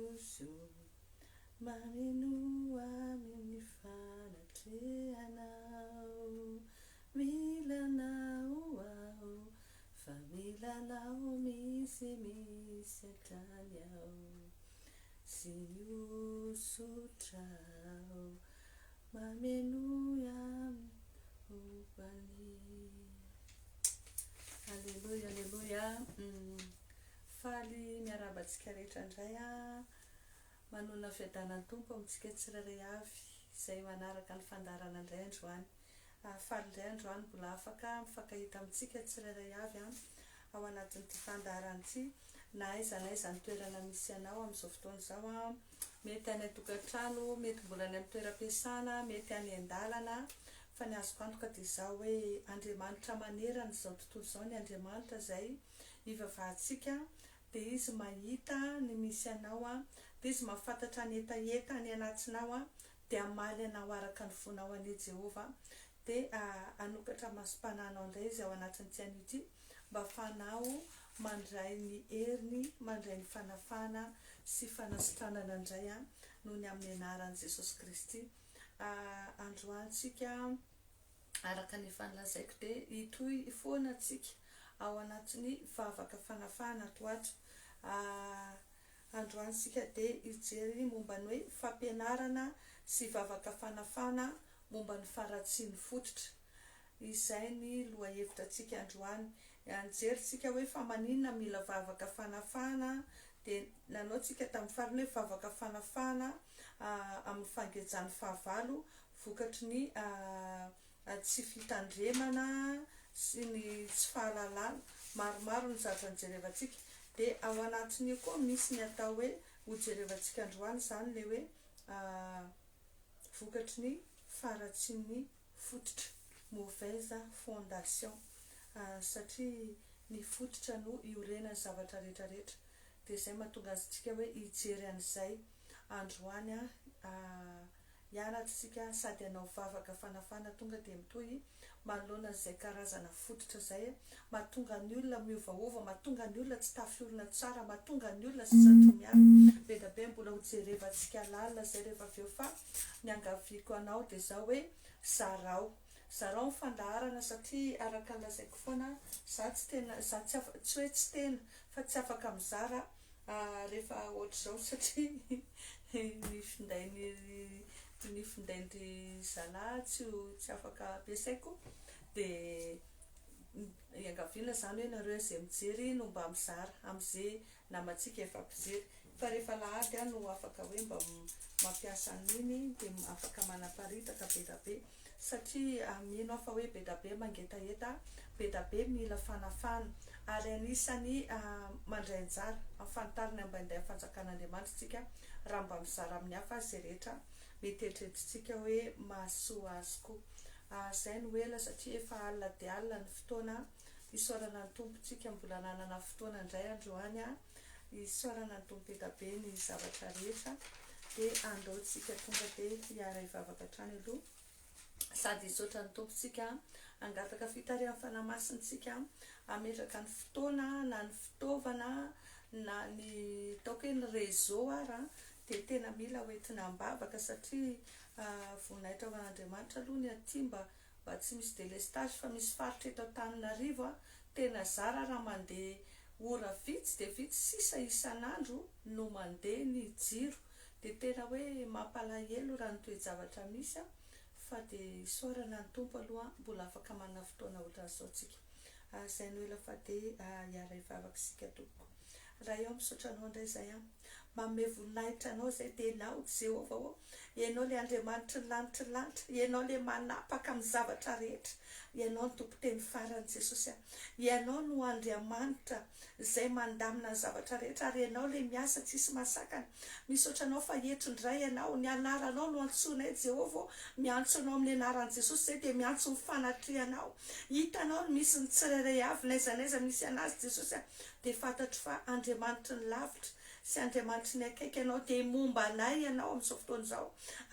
oso mameno amin'ny fanatrehanao milanao aho fa milanao misy atrany aho sy niosotrao mameno amin'ny Alléluia, alléluia. Faly miarabantsika rehetra indray manona fiadanan'ny tompo amintsika tsirairay avy izay manaraka ny fandarana indray androany. Faly indray androany mbola afaka mifankahita amintsika tsirairay avy ao anatin'ity fandarana ity na aiza ny toerana misy anao amin'izao fotoana izao mety any an-tokantrano, mety mbola any amin'ny toeram-piasana, mety any an-dalana. Fa ny azoko antoka dia izao hoe Andriamanitra manerana izao tontolo izao, ny Andriamanitra izay ivavahantsika dia izy mahita ny misy anao dia izy mahafantatra ny etaeta ny anatinao dia hamaly anao araka ny fonao any Jehovah dia hanokatra masom-pananao indray izy ao anatin'ity anio ity mba ahafahanao mandray ny heriny, mandray ny fanafana sy fanasitranana indray noho ny amin'ny anaran'i Jesosy Kristy. Androantsika araka ny fanlazaiko dia hitohy foana antsika ao anatin'ny vavaka fanafana toatra. Androantsika dia hijery momba ny hoe fampianarana sy vavaka fanafana momba ny faratsiany fototra. Izay ny lohahevitra antsika androany. Anjerisika hoe fa maninona mila vavaka fanafana dia nanaontsika tamin'ny farany hoe vavaka fanafana amin'ny fangejany fahavalo vokatry ny tsy fitandremana sy ny tsy fahalalana. Maromaro ny zavatra nijerevantsika dia ao anatin'io koa misy ny atao hoe hojerevantsika androany izany le hoe vokatry ny faratsiany fototra, mauvaise fondation, satria ny fototra no iorenany zavatra rehetrarehetra. Dia izay mahatonga antsika hoe hijery an'izay androany hianatra sady hanao vavaka fanafana tonga dia mitohy manoloana izay karazana fototra izay mahatonga ny olona miovaova, mahatonga ny olona tsy tafiolona tsara, mahatonga ny olona sy satoniana. Be da be mbola hojerevantsika lalina izay rehefa avy eo fa ny angaviako anao dia izao hoe zarao ny fandaharana satria araka ny lazaiko foana za tsy tena tsy hoe tsy tena fa tsy afaka mizara rehefa ohatr'izao satria ny findain'ny zalahy tsy afaka ampiasaiko dia iangaviana izany hoe nareo izay mijery no mba mizara amin'izay namantsika efa mpijery fa rehefa lahady no afaka hoe mba mampiasa an'iny dia afaka manaparitaka be da be satria mino aho fa hoe be da be mangetaeta, be da be mila fanafana ary anisany mandray anjara afantarina ambainday fanjakan'Andriamanitra tsika raha mba mizara amin'ny hafa izay rehetra mety eritreretintsika hoe mahasoa azy koa. Izay no ela satria efa alina dia alina ny fotoana hisaorana ny tompontsika mbola nanana fotoana indray androany hisaorana ny tompo be da be ny zavatra rehetra dia andaontsika tonga dia hiara hivavaka hatrany aloha sady hisaotra ny tompontsika hangataka fitarihan'ny fanamasintsika hametraka ny fotoana na ny fitaovana na ny ataoko hoe ny réseau dia tena mila hoentina ambavaka satria voninahitra ho an'Andriamanitra aloha ny aty mba tsy misy délestage fa misy faritra eto Antananarivo tena zara raha mandeha ora vitsy dia vitsy sisa isan'andro no mandeha ny jiro dia tena hoe mampalahelo raha ny toe-javatra misy fa dia isaorana ny tompo aloha mbola afaka manana fotoana ohatran'izao tsika. Izay no ela fa dia hiara hivavaka isika tompoko. Raha eo misaotra anao indray izay manome voninahitra anao izay dia ianao Jehovah ianao le Andriamanitra ny lanitra ianao le manapaka amin'ny zavatra rehetra, ianao ny tompo teny farany Jesosy ianao no Andriamanitra izay mandamina ny zavatra rehetra ary ianao le miasa tsisy masakana. Misaotra anao fa etondray ianao ny anaranao no antsoinay Jehovah, miantso anao amin'ny anaran'i Jesosy izay dia miantso ny fanatrehanao. Hitanao ny misy ny tsirairay avy n'aiza n'aiza misy anazy Jesosy dia fantatro fa Andriamanitra ny lavitra sy Andriamanitra ny akaiky ianao dia momba anay ianao amin'izao fotoana izao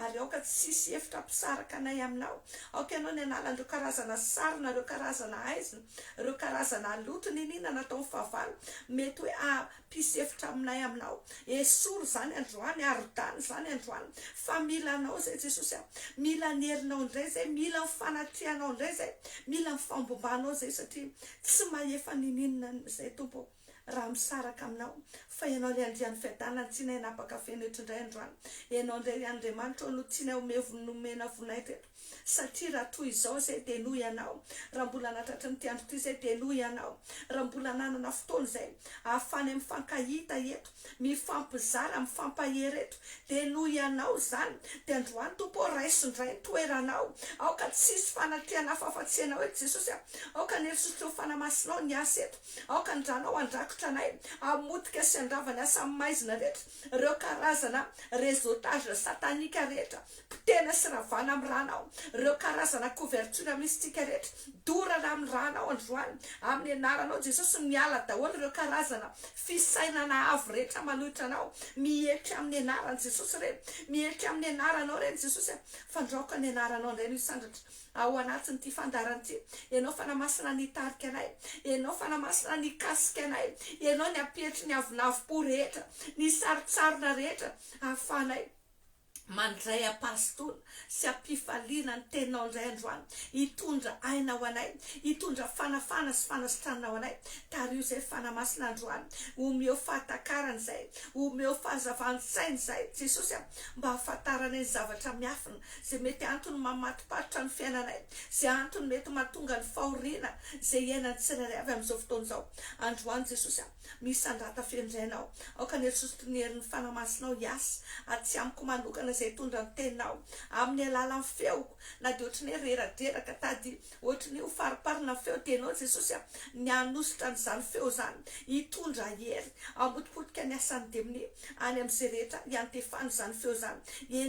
ary aoka tsisy hevitra ampisaraka anay aminao aoka ianao ny analan'ireo karazana sarina ireo karazana aizina ireo karazana loto ny inona natao ny fahavalo mety hoe ampisy hevitra aminay aminao esory zany androany arodany zany androany fa mila anao zay Jesosy mila ny herinao indray zay mila ny fanatrehanao indray zay mila ny fambombanao zay satria tsy mahefa ny inona zay tompo raha misaraka aminao fa ianao le andrian'ny fiadanana tianay napaka fenitra indray androany ianao indray Andriamanitra no tianay nomena vonay teto satria raha toy izao zay dia noho ianao raha mbola natratra ny tiandro ty zay dia noho ianao raha mbola nanana fotoana zay ahafany mifankahita eto mifampizara mifampahery eto dia noho ianao zany dia androany tompo raisindray toeranao aoka tsisy fanatreana afa-afa-tsy anao eto Jesosy aoka ny herisotro fanamasinao ny asa eto aoka ndranao andrakotra anay amotika sy andravany asa maizina rehetra ireo karazana réseautage satanika rehetra tena sy ravana amin'ny ranao ireo karazana couverture mystique rehetra dorana amin'ny ranao androany amin'ny anaranao Jesosy miala daholo ireo karazana fisainana avo rehetra manohitra anao mihetra amin'ny anarany Jesosy reny mihetra amin'ny anaranao reny Jesosy fandraoka ny anaranao indray no isandratra ao anatiny ty fandarany ty ianao fanamasina ny tarika anay ianao fanamasina ny kasika anay ianao ny apietry ny avinavim-po rehetra ny saritsarina rehetra ahafanay mandray apastona sy ampifaliana ny teninao indray androany hitondra aina ho anay hitondra fanafana sy fanasitranana ho anay tario zay fanamasina androany omeo fahatakarany zay omeo fahazavantsainy zay Jesosy mba hahafantarana ny zavatra miafina zay mety antony mamatipatitra ny fiainanay zay antony mety mahatonga ny fahoriana zay iainany tsirairay avy amin'izao fotoana izao androany Jesosy misandrata fendrenao aoka ny herisotro ny herin'ny fanamasinao hiasa atsy amiko manokana zay tondra ny teninao amin'ny alalan'ny feoko na dia ohatry ny hoe reraderaka tady ohatry ny ho fariparina feo tenao Jesosy ny anositra n'izany feo zany hitondra hery ampotipotika ny asany demony any amin'izay rehetra hiantefany zany feo zany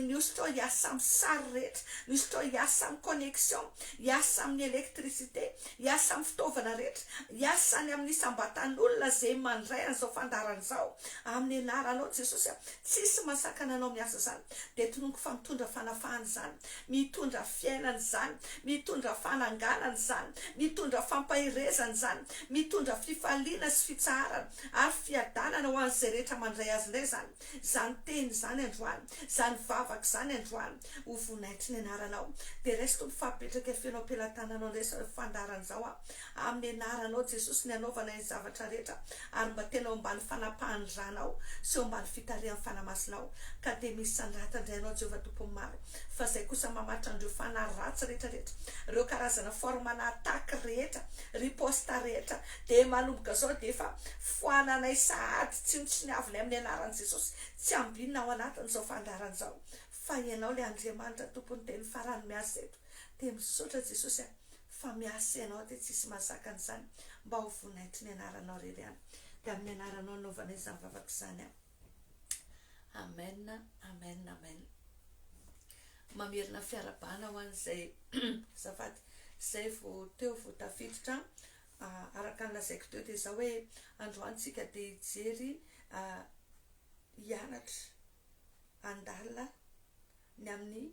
niositra hiasa amin'ny sary rehetra niositra hiasa amin'ny connexion hiasa amin'ny électricité hiasa amin'ny fitaovana rehetra hiasa any amin'ny isambatan'olona zay mandray an'izao fandarana izao amin'ny anaranao Jesosy tsisy masakana anao miasa zany dia tononiko fa mitondra fanafahana zany mitondra fiainana zany mitondra fananganana zany mitondra fampahirezana zany mitondra fifaliana sy fitsarana ary fiadanana ho an'izay rehetra mandray azy indray zany teny zany androany zany vavaka zany androany ho vonaitry ny anaranao dia resy tompo fapetraka fianao pelatananao indray fandarana zao amin'ny anaranao Jesosy ny anaovana ny zavatra rehetra ary mba tena mbany fanapahany ranao sy mbany fitarihan'ny fanamasinao ka dia misy sandrata indraynao Jehovah tompo maro fa zay kosa mamatra andreo fanaratsy rehetrarehetra ireo karazana formana ataka rehetra riposta rehetra dia manomboka zao dia efa foananay sahady tsy ny aviny amin'ny anaran'i Jesosy tsy ambinina ao anatin'izao fandarana izao fa ianao le Andriamanitra tompony teny farany miasa eto dia misaotra Jesosy fa miasa ianao dia tsisy mahazaka an'izany mba ho vonaitry ny anaranao rery any dia amin'ny anaranao naovana izany vavaka izany amen amen amen mamerina fiarabana ho an'izay zafady zay vo teo vo tafiditra araka ny lazaiko teo dia zao hoe androantsika dia hijery hianatra andalina ny amin'ny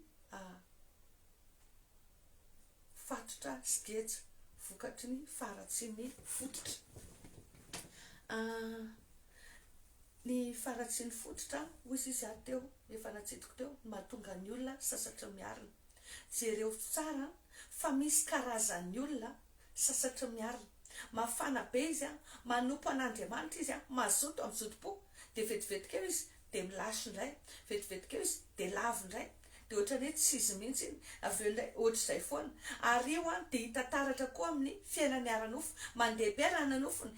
fatotra sy geja vokatry ny faratsiny fototra ny faratsiny fototra hozy izy ary teo efa natsitiko teo mahatonga ny olona sasatra miarina jereo tsara fa misy karazan'ny olona sasatra miarina mafana be izy manompo an'Andriamanitra izy mazoto amin'ny zotom-po dia vetivetika eo izy dia milasy indray vetivetika eo izy dia lavo indray dia ohatra ny hoe tsy izy mihitsy iny avy eo indray ohatr'izay foana ary io dia hita taratra koa amin'ny fiainany ara-nofo mandeha be raha ny nofony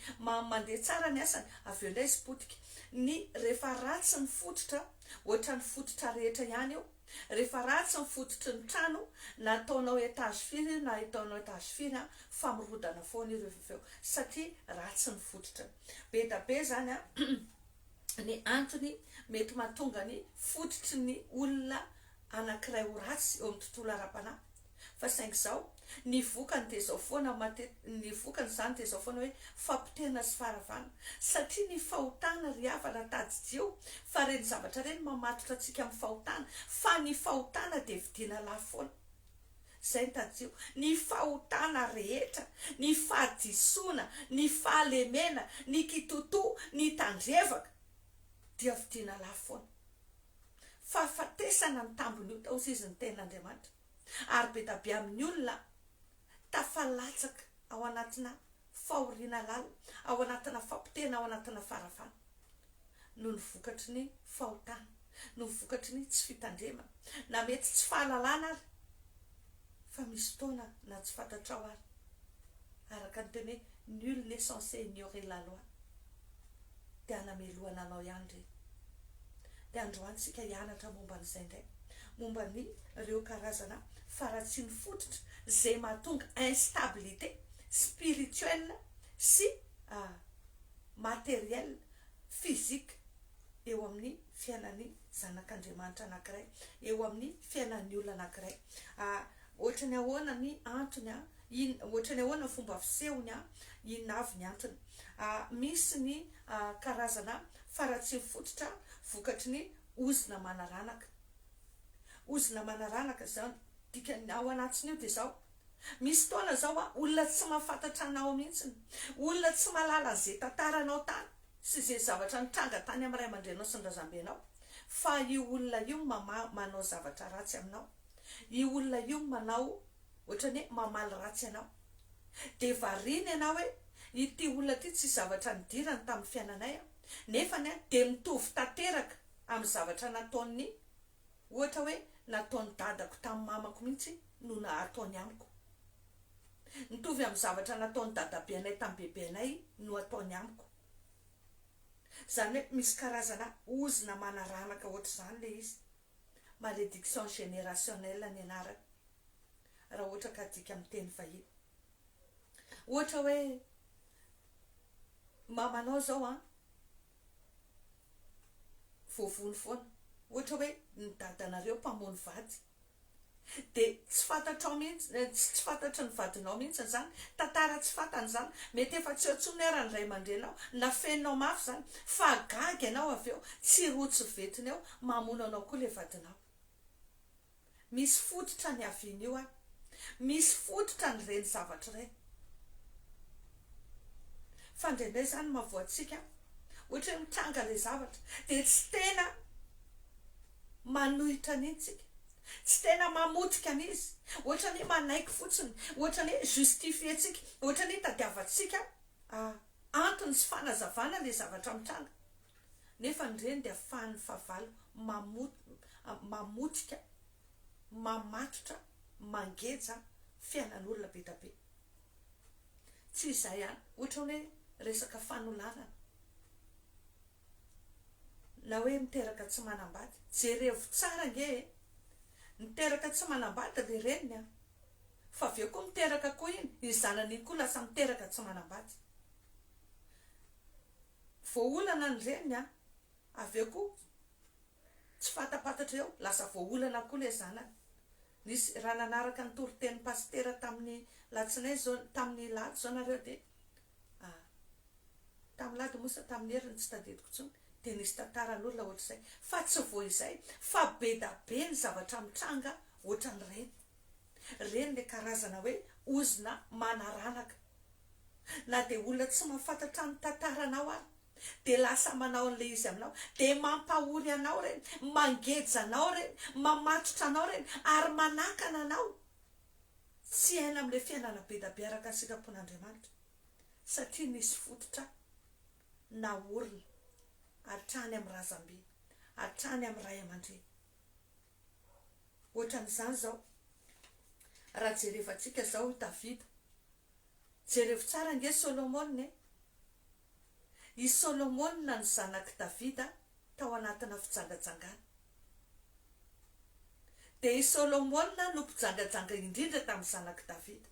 mandeha tsara ny asany avy eo indray izy potika ny rehefa ratsy ny fototra ohatra ny fototra rehetra ihany io rehefa ratsy ny fototry ny trano na ataonao etage firy na ataonao etage firy famirodana foana io rehefa eo satria ratsy ny fototra be da be zany ny antony mety mahatonga ny fototry ny olona anankiray ho ratsy eo amin'ny tontolo ara-panahy fa saingy izao ny vokany dia zao foana ny vokany zany dia zao foana hoe fampitena sy faravana satria ny fahotana ry havana tadideo fa reny zavatra reny mamatotra antsika amin'ny fahotana fa ny fahotana dia vidiana lafo foana zay ny tadideo ny fahotana rehetra ny fahadisoana ny fahalemena ny kitoto ny tandrevaka dia vidiana lafo foana fa fatesana ny tambony io taozy izy ny ten'Andriamanitra ary be da be amin'ny olona tafalatsaka ao anatina fahoriana lala ao anatina fampitena ao anatina farafana no ny vokatry ny fahotana no ny vokatry ny tsy fitandremana na mety tsy fahalalana ary fa misy fotoana na tsy fantatrao ary araka ny teny hoe nul n'est censé ignorer la loi dia anameloana anao ihany reny dia androantsika hianatra momba n'izay ndray momba ny ireo karazana faratsiny fototra zay mahatonga instabilité spirituelle sy matérielle physique eo amin'ny fiainan'ny zanak'Andriamanitra anankiray eo amin'ny fiainan'ny olona anankiray ohatra ny ahoana ny antony ohatra ny ahoana fomba fisehony inona avy ny antony misy ny karazana faratsiny fototra vokatry ny ozona manaranaka zao dikany ao anatiny io dia zao misy fotoana zao olona tsy mahafantatra anao mihitsy olona tsy malala zay tantaranao tany sy zay zavatra nitranga tany amin'ny ray aman-drenao sy ny razambenao fa io olona io manao zavatra ratsy aminao io olona io manao ohatra ny mamaly ratsy ianao dia variana ianao hoe ity olona ty tsy zavatra nidirany tamin'ny fiainanay nefany dia mitovy tanteraka amin'ny zavatra nataony ohatra hoe nataony dadako tamin'ny mamako mihitsy no ataony amiko mitovy amin'ny zavatra nataony dadabe anay tamin'ny bebe anay no ataony amiko zany hoe misy karazana ozona manaranaka ohatra zany le izy malédiction générationnelle ny anarany raha ohatra ka dika amin'ny teny vahiny ohatra hoe mamanao zao voavony foana ohatra hoe ny dadanareo mpamony vady dia tsy fantatrao mihitsy tsy fantatry ny vadinao mihitsy zany tantara tsy fantany zany mety efa tsy otsony era ny ray aman-drenao na feninao mafy zany fa gaga ianao avy eo tsy rotsy vetiny eo mamono anao koa le vadinao misy fototra ny aviany io misy fototra ny reny zavatra reny fa ndraindray zany mahavoatsika ohatra hoe mitranga le zavatra dia tsy tena manohitra an'intsika tsy tena mamotika an'izy ohatra ny manaiky fotsiny ohatra ny justifie tsika ohatra ny tadiavatsika antony sy fanazavana le zavatra mitranga nefa nyreny dia afahan'ny fahavalo mamotika mamatotra mangeja fiainan'olona be da be tsy izay ihany ohatra hoe resaka fanolanana na hoe miteraka tsy manambady jerevo tsara nge miteraka tsy manambady le reniny fa aveo koa miteraka koa iny izanany koa lasa miteraka tsy manambady voaolana ny reniny aveo koa tsy fatapatatra eo lasa voaolana koa le zanany nisy raha nanaraka ny toroten'ny pastera tamin'ny latsinay zao tamin'ny lady zao nareo dia tamin'ny lady mosa tamin'ny heriny tsy tadidiko tsony dia nisy tantaran'olona ohatra izay fa tsy voa izay fa be da be ny zavatra mitranga ohatra ny reny le karazana hoe ozona manaranaka na dia olona tsy mahafantatra ny tantaranao ary dia lasa manao an'le izy aminao dia mampahory anao reny mangeja anao reny mamatotra anao reny ary manakana anao tsy aina amin'le fiainana be da be araka ny sitrapon'Andriamanitra satria nisy fototra na olona hatrany amin'ny razambe hatrany amin'ny ray aman-dreny ohatra n'izany zao raha jerevantsika zao Davida jerevo tsara nge Solomona i Solomona ny zanaky Davida tao anatina fijangajangana dia i Solomona no mpijangajanga indrindra tamin'ny zanaky Davida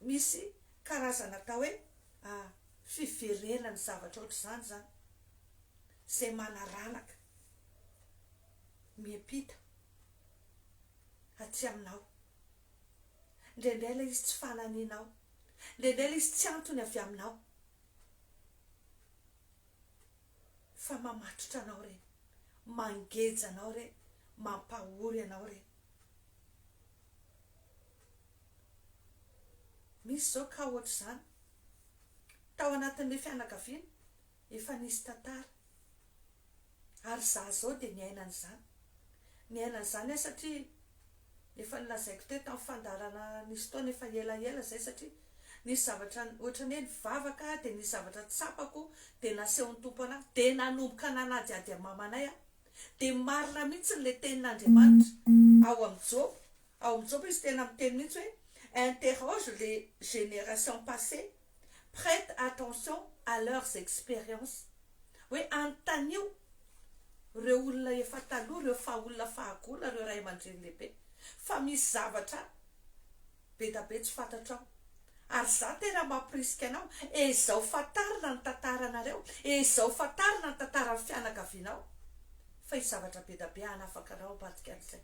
misy karazana atao hoe fiverenany zavatra ohatr' zany zay manaranaka miepita aty aminao, indraindray ilay izy tsy fananinao, indraindray ilay izy tsy antony avy aminao, fa mamatotra anao reny, mangeja anao reny, mampahory anao reny. Misy zao ka ohatr' izany tao anatin'ilay fianakaviana efa nisy tantara, ary za zao dia niaina an'izany satria efa nilazaiko teo tamin'ny fandarana nisy taona efa elaela zay, satria nisy zavatra ohatra ny hoe nivavaka dia nisy zavatra tsapako dia nasehon'ny tompo anahy dia nanomboka nanadiady amin'ny mamanay aho, dia marina mihitsy n'ilay tenin'Andriamanitra ao amin'ny Job izy tena miteny mihitsy hoe interroge les générations passées, prête attention à leurs expériences. Hoe antanio ireo olona efa taloha, ireo olona fahagola, ireo ray aman-dreny lehibe, fa misy zavatra be da be tsy fantatrao, ary za tena mampirisika anao, ezao fantarina ny tantaranareo, ezao fantarina ny tantaran'ny fianakavianao, fa izy zavatra be da be hanafaka anao ambadika an'izay.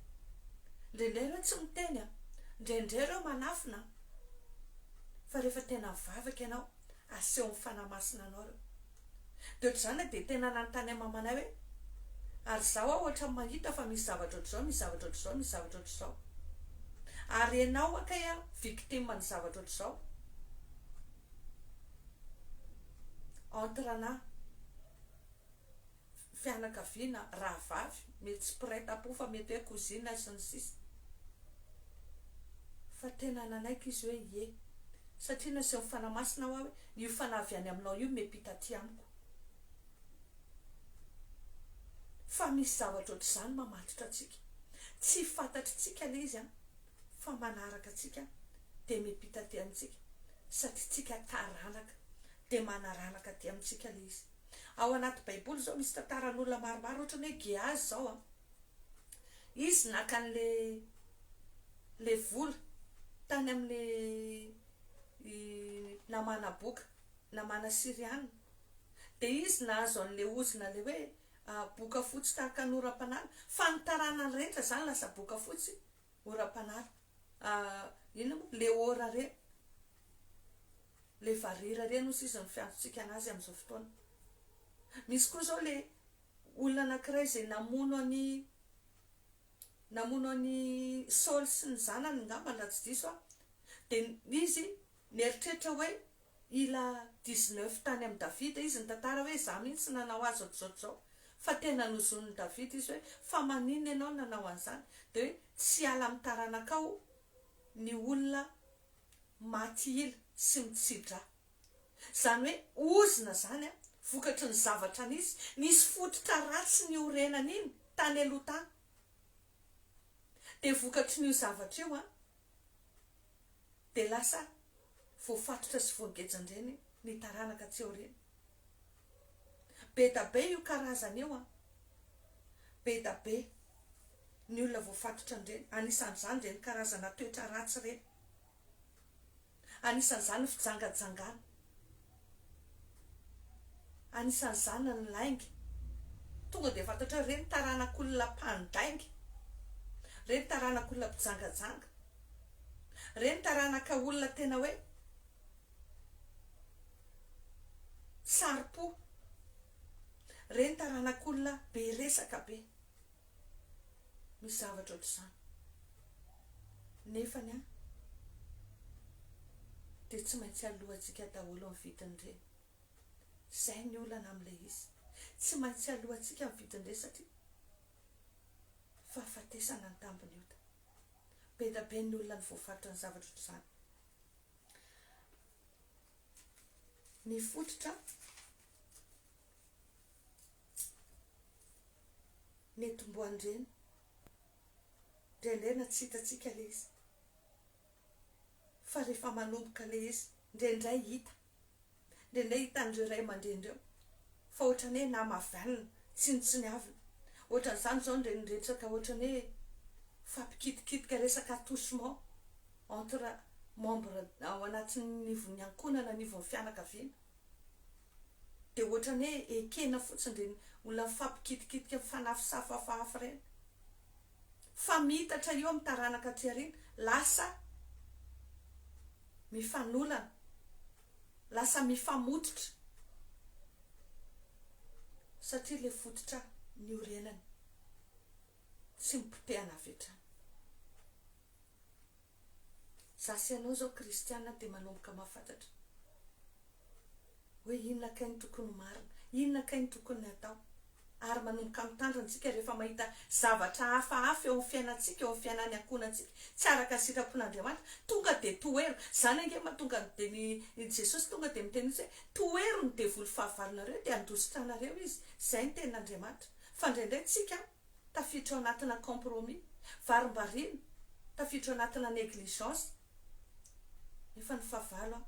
Indraindray ireo tsy miteny a, indraindray ireo manafina, fa rehefa tena mivavaka ianao aseho mifanamasina anao reo. Dia ohatr'izany dia tena nanontany mamanay hoe ary zaho ohatra mahita fa misy zavatra ohatr'izao, misy zavatra ohatr'izao, misy zavatra ohatr'izao, ary ianao akay a victime ny zavatra ohatr'izao, entre anahy fianakaviana rahavavy, mety tsy mpiray-tampo fa mety hoe kozina sy ny sisa, fa tena nanaiky izy hoe ie, satria naseho mifanamasina aho hoe io fanavy any aminao io miampita aty amiko, fa misy zavatra ohatr'izany mamatotra atsika, tsy fantatritsika le izy fa manaraka atsika dia miampita aty amintsika, satria tsika taranaka dia manaranaka aty amintsika le izy. Ao anaty baiboly zao misy tantaran'olona maromaro, ohatra ny hoe Gehazi zao izy naka le vola tany amin'le namana boka, namana Siriana, dia izy nahazo an'le ozina le hoe boka fotsy tahaka ny oram-panala, fa nitarana ny rehetra zany lasa boka fotsy oram-panala, inona moa le ora reny, le varira reny ozy izy ny fiantotsika anazy amin'izao fotoana. Misy koa zao le olona anankiray izay namono any Saoly sy ny zanany ngamba raha tsy diso aho, dia izy nieritreritra hoe ila 19 tany amin'ny Davida izy ny tantara hoe za mihitsy nanao azy ohatr'izao, fa tena nozon'ny Davida izy hoe fa maninona ianao nanao an'izany, dia hoe tsy ala amin'ny taranakao ny olona maty ila sy mitsidra, zany hoe ozina zany vokatry ny zavatra nisy fototra ratsy ny orenana iny tany aloha tany, dia vokatry n'io zavatra io dia lasa voafatotra sy voangejandreny ny taranaka tsy aoreny. Be da be io karazana io be da be ny olona voafatotra andreny, anisan'izany reny karazana toetra ratsy reny, anisan'izany fijangajangana, anisan'izany ny laingy, tonga dia fantatra hoe reny taranak'olona mpandaingy, reny taranak'olona mpijangajanga, reny taranaka olona tena hoe saripo, reny taranak'olona be resaka be, misy zavatra ohatr'izany. Nefany dia tsy maintsy alohantsika daholo amin'ny vidin'ireny, izay ny olana amin'ilay izy, tsy maintsy alohantsika amin'ny vidin'ireny satria fahafatesana ny tambiny ota, be da be ny olona ny voafatotra ny zavatra ohatr'izany. Ny fototra ny tomboan'ireny indraindray na tsy hitatsika le izy, fa rehefa manomboka le izy indraindray hita, indraindray hitan'ireo ray aman-drenireo fa ohatra ny hoe namavianina tsy ny avina, ohatran'izany zao niretsaka ohatra ny hoe fampikitikika resaka attouchement entre membre ao anatin'ny nivon'ny ankonana, nivon'ny fianakaviana, dia ohatra ny hoe ekena fotsiny reny olona fampikitikika fanafisafafahafa reny, fa mitatra io amin'ny taranaka atriarina lasa mifanolana, lasa mifamototra satria le fototra ny orenany sy mipotehana avy hatrany. Zasy ianao zao kristiana dia manomboka mahafantatra hoe inona kay ny tokony marina, inona kay ny tokony atao, ary manomboka mitandrantsika rehefa mahita zavatra hafahafa eo amin'ny fiainantsika, eo amin'ny fiainan'ny ankonantsika tsy araka sitrapon'Andriamanitra, tonga dia toero. Zany ange mahatonga ny Jesosy tonga dia miteny hoe toero ny devoly fahavalonareo dia andositra anareo izy. Zay ny tenin'Andriamanitra. Fa indraindray tsika tafiditra ao anatina compromis, varimbariana, tafiditra ao anatina négligence. Efa ny fahavalo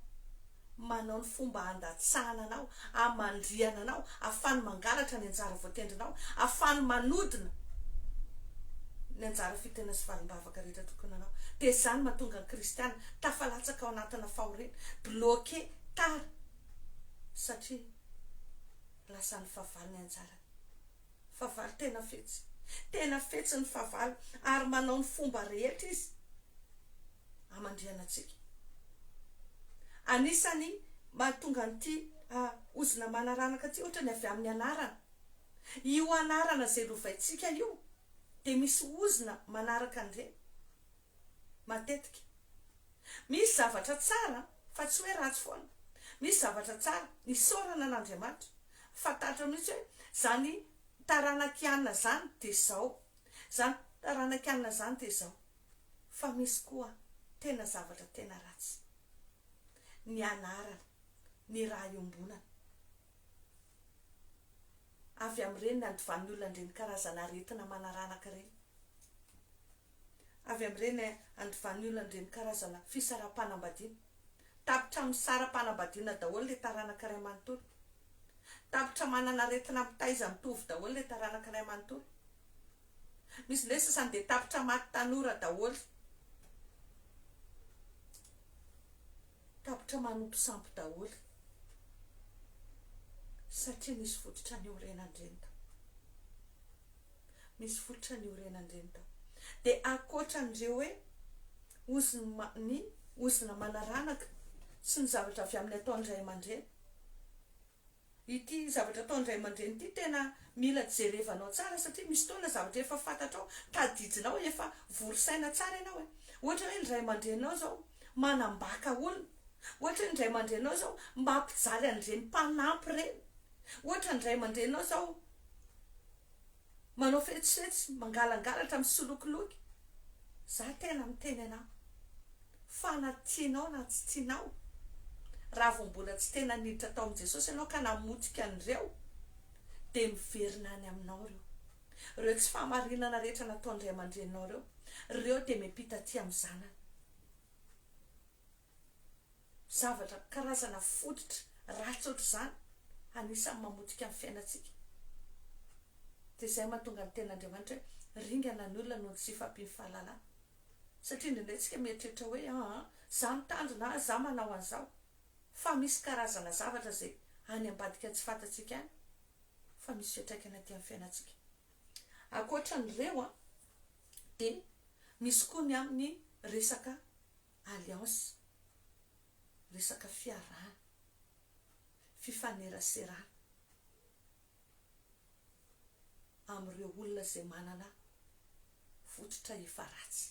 manao ny fomba handatsahana anao, amandriana anao, afany mangalatra ny anjara voatendrinao, afany manodina ny anjara fitena sy valim-bavaka rehetra tokony anao. Dia zany mahatonga ny kristiana tafalatsaka ao anatina fahoriana, bloqué tara satria lasa ny fahavalo ny anjara. Fahavalo tena fetsy ny fahavalo, ary manao ny fomba rehetra izy amandriana antsika. Anisany mahatonga an'ity ozina manaranaka ty ohatra ny avy amin'ny anarana. Io anarana zay lovaintsika io dia misy ozina manaraka an'ireny matetika. Misy zavatra tsara fa tsy hoe ratsy foana. Misy zavatra tsara nisaorana an'Andriamanitra, fantatra mihitsy hoe zany taranakianina zany dia zao, zany taranakianina zany dia zao. Fa misy koa tena zavatra tena ratsy, ny anarana, ny raha iombonana. Avy amin'ireny andovan'ny olona ireny karazana aretina manaranaka ireny. Avy amin'ireny andovan'ny olona ireny karazana fisara-panambadiana. Tapitra amin'ny sara-panambadiana daholo le taranaka iray manontolo. Tapitra manana aretina mitaiza mitovy daholo le taranaka iray manontolo. Misy ilay sasany dia tapitra maty tanora daholo. Tapitra manompo sampy daholo. Satria misy fototra ny orenan'ireny tao. Misy fototra ny orenan'ireny tao. Dia ankoatran'ireo hoe ozina manaranaka sy ny zavatra avy amin'ny ataon'ny ray aman-dreny. Ity zavatra ataon'ny ray aman-dreny ity tena mila jerevanao tsara, satria misy fotoana zavatra efa fantatrao, tadidinao, efa vorosaina tsara ianao. Ohatra hoe ny ray aman-drenao zao manambaka olona, ohatra ny ray aman-drenao zao mampijaly an'ireny mpanampy ireny, ohatra ny ray aman-drenao zao manao fetsifetsy, mangalangalatra, misolokoloky. Za tena miteny anao fa na tianao na tsy tianao, raha vao mbola tsy tena niditra tao amin'i Jesosy ianao ka namotika an'ireo, dia miverina any aminao ireo tsy fahamarinana rehetra nataon'ny ray aman-drenao ireo dia miampita aty amin'ny zanany. Zavatra karazana fototra ratsy ohatr' izany anisan'ny mamotika amin'ny fiainantsika. Dia izay mahatonga ny ten'Andriamanitra hoe ringana ny olona noho ny tsy fampiany fahalalana. Satria indraindray tsika mieritreritra hoe za mitandrina, za manao an'izao, fa misy karazana zavatra zay any ambadika tsy fantatsika any, fa misy fiantraikany aty amin'ny fiainantsika. Ankoatran'ireo dia misy koa ny amin'ny resaka alliance, resaka fiarahana, fifaneraserana amin'ireo olona zay manana fototra efa ratsy.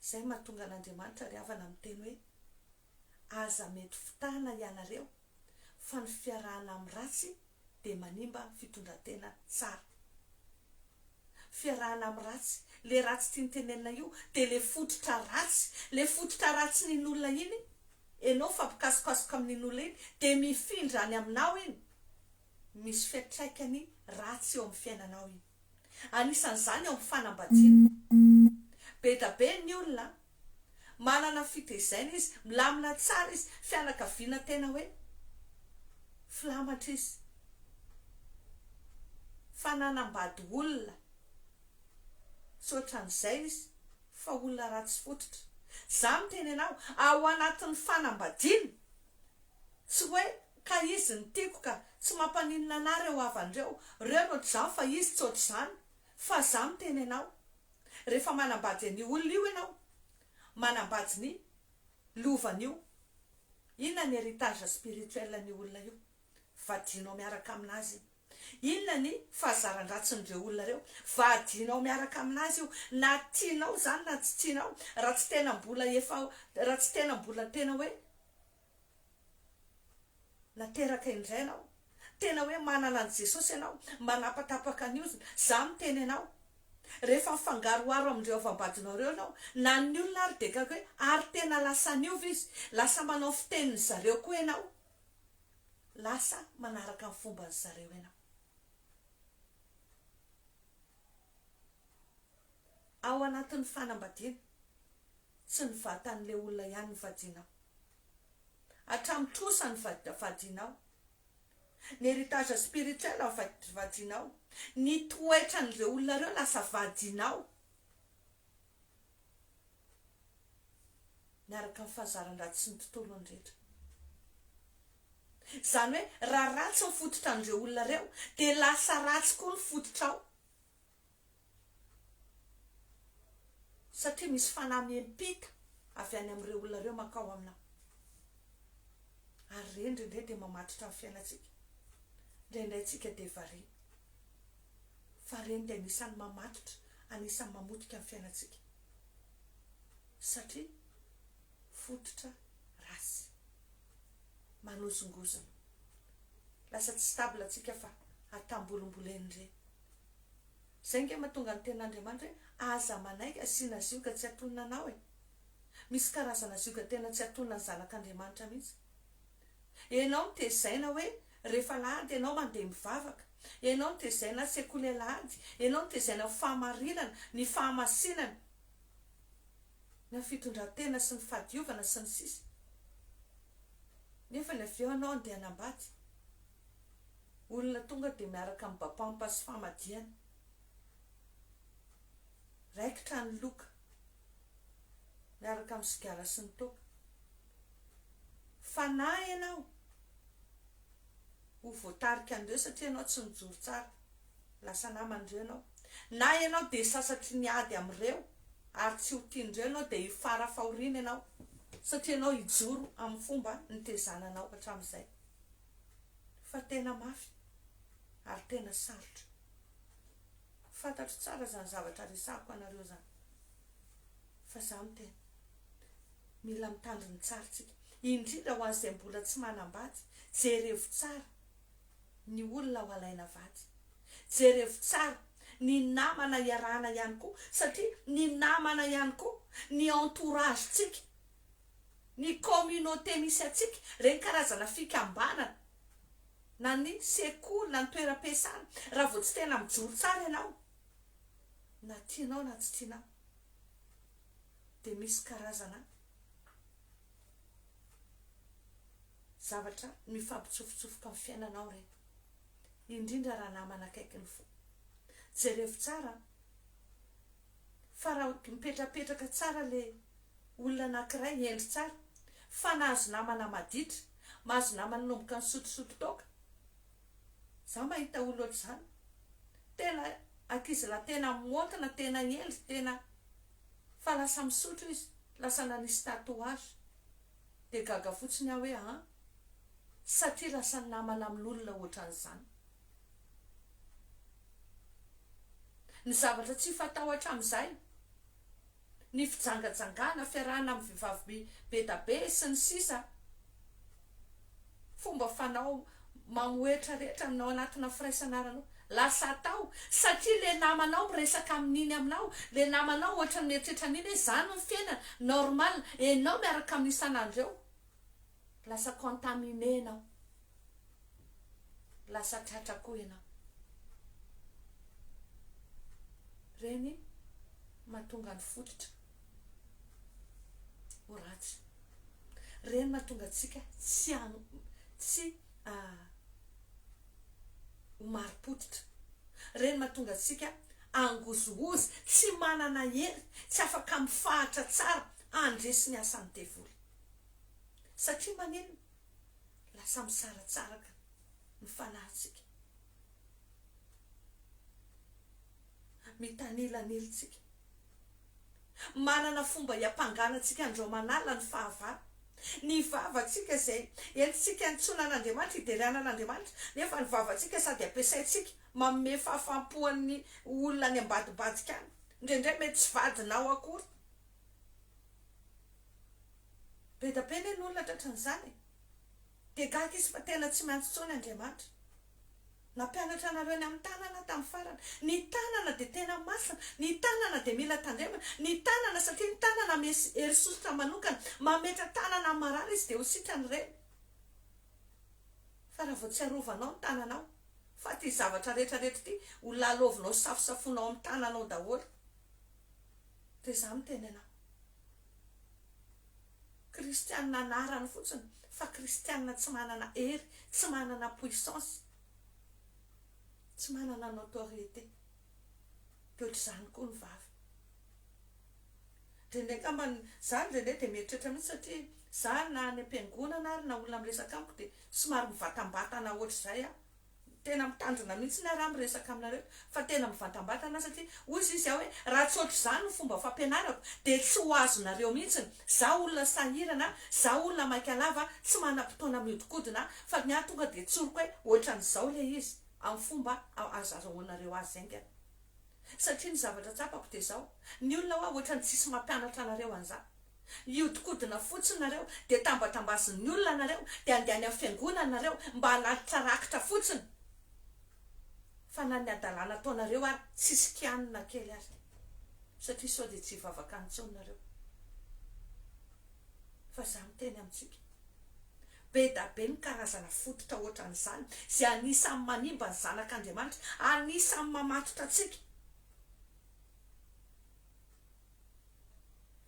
Izay mahatonga an'Andriamanitra ry havana miteny hoe aza mety fotahana ianareo, fa ny fiarahana amin'ny ratsy dia manimba fitondran-tena tsara. Fiarahana amin'ny ratsy, le ratsy tia nitenenina io dia le fototra ratsy, le fototra ratsy nin'olona iny, ianao fampikasokasoka amin'in'olona iny dia mifindra any aminao iny, misy fiantraikany ratsy eo amin'ny fiainanao iny. Anisan'izany eo amin'ny fanambadiana. Be da be ny olona manana fitaizana izy, milamina tsara izy, fianakaviana tena hoe filamatra izy, fananambady olona tsy ohatran'izay izy, fa olona ratsy fototra. Za miteny anao ao anatin'ny fanambadiana, tsy hoe ka izy ny tiako ka tsy mampaninona anareo avandreo, reo ohatr'izany fa izy tsy ohatr'izany, fa za miteny anao rehefa manambady ny olona io ianao manambady ny lovan'io inona ny héritage spirituel ny olona io vadinao miaraka aminazy inona ny fahazaran-dratsin'ireo olona reo vadinao miaraka aminazy io na tianao zany na tsy tianao raha tsy tena mbola raha tsy tena mbola tena hoe nateraka indray ianao tena hoe manana an' Jesosy ianao manapatapaka an'io za miteny ianao rehefa mifangaroaro amin'ireo avambadinao reo ianao na ny olona ary de kako hoe ary tena lasa niova izy lasa manao fiteniny zareo koa ianao lasa manaraka amin'ny fomba ny zareo ianao ao anatin'ny fanambadiana tsy ny vatan'le olona ihany ny vadinao hatramin'ny trosa ny vadinao ny héritage spirituel vadinao ny toetra n'ireo olona reo lasa vadinao miaraka amin'ny fahazaran-dratsy sy ny tontolo andrehetra zany hoe raha ratsy ny fototra n'ireo olona reo de lasa ratsy koa ny fototrao satria misy fanamiam-pita avy any amin'ireo olona reo makao aminao ary reny indray de mamatotra amin'ny fiainatsika indraindray tsika de vari fa reny de anisan'ny mamatotra anisan'ny mamotika amin'ny fiainatsika satria fototra rasy manozongozona lasa tsy stable atsika fa atambolombolen'ireny zay nge mahatonga ny ten'Andriamanitra hoe aza manaiky asiana zioka tsy atonina anao misy karazana zioka tena tsy atonina ny zanak'Andriamanitra mihitsy ianao tezaina hoe rehefa lahady ianao mandeha mivavaka ianao tezaina sekoly lahady ianao tezaina fahamarinana ny fahamasinana ny fitondran-tena sy ny fahadiovana sy ny sisa nefa ny avy eo anao andeha hanambady olona tonga de miaraka amin'ny bapampa sy famadihana raikitra ny loka miaraka amin'ny sigara sy ny toka fa na ianao ho voatarika andreo satria ianao tsy mijoro tsara lasa namandreo ianao na ianao de sasatry ny ady amin'ireo ary tsy ho tiandreo ianao de hifara fahoriana ianao satria ianao hijoro amin'ny fomba nitezananao hatramin'izay fa tena mafy ary tena sarotra fantatro tsara zany zavatra resahako anareo zany fa za miteny mila mitandriny tsara tsika indrindra ho an'izay mbola tsy manambady jerevo tsara ny olona ho alaina vady jerevo tsara ny namana iarahana ihany koa satria ny namana ihany koa ny entourage tsika ny communauté misy atsika reny karazana fikambanana na ny sekoly na ny toeram-piasana raha vao tsy tena mijoro tsara ianao na tianao na tsy tianao de misy karazana zavatra mifampitsofotsofoka amin'ny fiainanao reny indrindra raha namana akaiky ny fo jerevo tsara fa raha mipetrapetraka tsara le olona anankiray endry tsara fa nahazo namana maditra mahazo namana nomboka ny sotosoto toka za mahita olo ohatr' zany tena ankizy la tena montina tena endry tena fa lasa misotro izy lasa nanisy tatouage de gaga fotsiny aho hoe satria lasa ny namana amin'olona ohatran'izany ny zavatra tsy fatao hatramin'izay ny fijangajangana fiarahana amin'ny vehivavy be da be sy ny sisa fomba fanao mamoetra rehetra aminao anatina firaisanarano lasa atao satria le namanao miresaka amin'iny aminao le namanao ohatra ny mieritreritra an'iny hoe zany ny fiainana normal enao miaraka amin'ny isan'andreo lasa contaminé enao lasa tratra koa ianao reny mahatonga ny fototra ho ratsy reny mahatonga atsika tsy ho marim-potitra reny mahatonga atsika angozogozy tsy manana hery tsy afaka mifahatra tsara andresy ny asan'ny devoly satria manino lasa misaratsaraka ny fanahintsika mitanilanilitsika manana fomba hiampanganatsika andreo manala ny fahavara ny vavatsika zay entsika antsona an'Andriamanitra hideriana an'Andriamanitra nefa ny vavatsika sady ampiasaitsika manome fahafampoan'ny olona any ambadibadika any indraindray mety tsy vadinao akory be da be ny olona tratran'izany de gaga izy fa tena tsy maintsy tsony Andriamanitra nampianatra anareo ny amin'ny tanana tamin'ny farany ny tanana de tena masina ny tanana de mila tandremana ny tanana satria ny tanana misy herisotra manokana mametra tanana marary izy de ho sitrany reny fa raha vao tsy arovanao ny tananao fa ty zavatra rehetrarehetra ty ho lalovinao safosafonao amin'ny tananao daholo de za miteny anao kristianina anarany fotsiny fa kristianina tsy manana hery tsy manana puissance tsy manana ny autorité de ohatr'izany koa ny vavy ndraindray ambany za ndraindray de mieritreritra mihitsy satria za na any am-piangonana ary na olona miresaka amiko de somary mivatambatana ohatr'izay a tena mitandrina mihitsy ny raha miresaka aminareo fa tena mivatambatana satria ozy izy aho hoe raha tsy ohatr'izany ny fomba fampianarako de tsy ho azonareo mihitsiny za olona sahirana za olona maikalava tsy manam-potoana miodikodina fa ny atonga de tsoriko hoe ohatran'izao le izy amin'ny fomba azahoanareo azy zengany satria ny zavatra tsapako de zao ny olona hoa ohatrany tsisy mampianatra anareo an'izany iodikodina fotsiny nareo de tambatambasin'ny olona nareo de andehany amin'ny fiangonana nareo mba halalitra rakitra fotsiny fa na ny adalàna ataonareo ary tsisy kianina kely azy satria sao de tsy hivavaka antsony nareo fa za miteny amintsika be da be ny karazana fototra ohatran'izany zay anisan'ny manimba ny zanak'Andriamanitra anisan'ny mamatotra atsika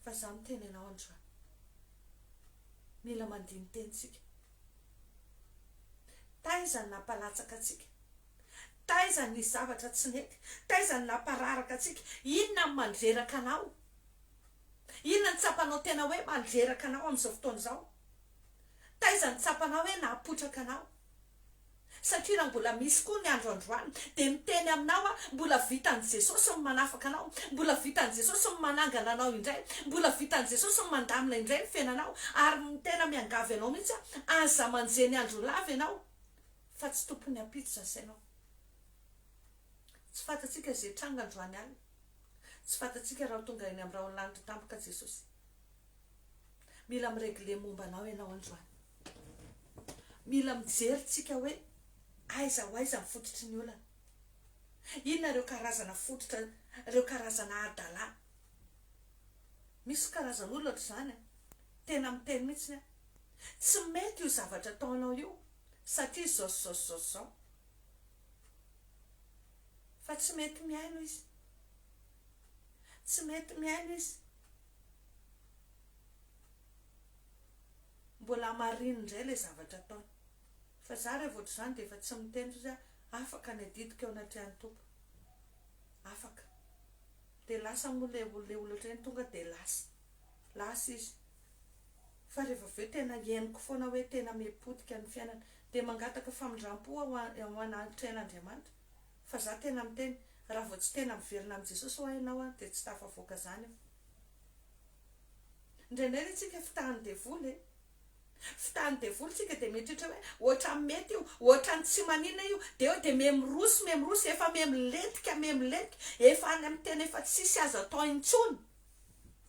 fa za miteny anao androany mila mandiny tenitsika taizany nampalatsaka atsika taizany ny zavatra tsy nety taizany nampararaka atsika inona ny mandreraka anao inona ny tsapanao tena hoe mandreraka anao amin'izao fotoana izao taizany tsapanao hoe nahapotraka anao satria raha mbola misy koa ny andro androany de miteny aminao a mbola vitan'i Jesosy ny manafaka anao mbola vitan'i Jesosy ny manangana anao indray mbola vitan'i Jesosy ny mandamina indray ny fiainanao ary tena miangavy anao mihitsy aza manjeny andro lava ianao fa tsy tompony ampito zasainao tsy fatatsika zay tranga androany alina tsy fatatsika raha tonga eny amin'ny raha olanitra tampoka Jesosy mila miregle momba anao ianao androany mila mijeritsika hoe aiza ho aiza mifototry ny olana inona reo karazana fototra reo karazana adalà misy karazana olona ohatr'izany tena miteny mihitsy tsy mety io zavatra ataonao io satria zao fa tsy mety miaino izy tsy mety miaino izy mbola mariny indray le zavatra ataony fa za rehefa ohatr'izany de efa tsy miteny izy afaka ny adidiko eo anatrehany tompo afaka de lasa moa le olona ohatrany tonga de lasa izy fa rehefa aveo tena henoko foana hoe tena mipotika ny fiainana de mangataka famindram-po ho anatrehan'Andriamanitra fa za tena miteny raha vao tsy tena miverina amin'ny Jesosy ho hainao de tsy tafavoaka zany indraindray tsika fitahany devoly fitahany devoly tsika de mieritreritra hoe ohatrany mety io ohatrany tsy manina io de eo de memorosy efa memiletika efa any amin'ny tena efa tsisy azo atao intsony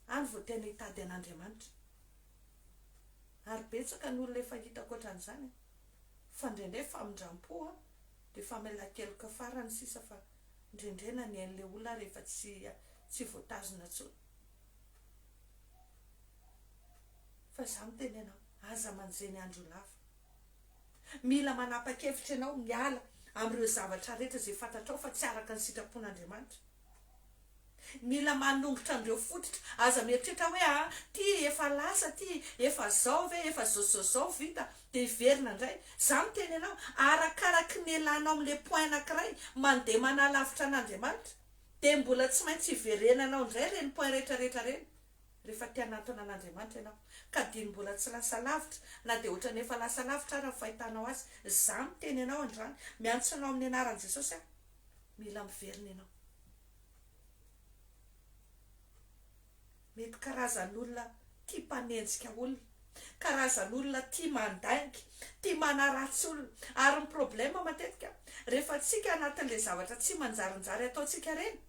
any vao tena hitady an'Andriamanitra ary betsaka ny olona efa hitako ohatran'izany fa indraindray famindram-po de famelakeloka farany sisa fa indraindray na ny ain'le olona rehefa tsy voatazona tsony fa za miteny ianao aza manjeny andro lava mila manapa-kevitra ianao miala amin'ireo zavatra rehetra zay fantatrao fa tsy araka ny sitrapon'Andriamanitra mila manongotra an'ireo fototra aza mieritreritra hoe ty efa lasa ty efa zao ve efa zao vita de hiverina indray za miteny ianao arakaraky ny elanao amin'le point anankiray mandeha manalavitra an'Andriamanitra de mbola tsy maintsy hiverenanao indray reny point rehetrarehetra reny rehefa tianatona an'Andriamanitra ianao ka diny mbola tsy lasa lavitra na de ohatra nefa lasa lavitra raha fahitanao azy za miteny ianao androany miantso anao amin'ny anaran'i Jesosy mila miverina ianao mety karazan'olona tia mpanenjika olona, karazan'olona tia mandaingy, tia manaratsy olona. Ary ny problema matetika rehefa tsika anatin'le zavatra tsy manjarinjary ataontsika reny,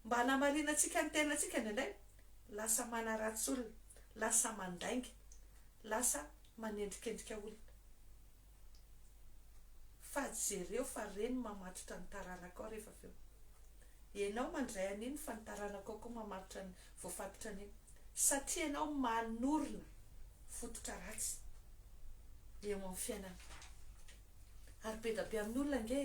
mba hanamarina antsika ny tenantsika indraindray, lasa manaratsy olona, lasa mandaingy, lasa manendrikendrika olona. Fa jereo fa reny mamatotra ny taranaka ao rehefa avy eo. Ianao mandray an'iny fa ny taranaka ao koa mamatotra ny voafatotra an'iny, satria ianao manorina fototra ratsy eo amin'ny fiainana. Ary be da be amin'ny olona nge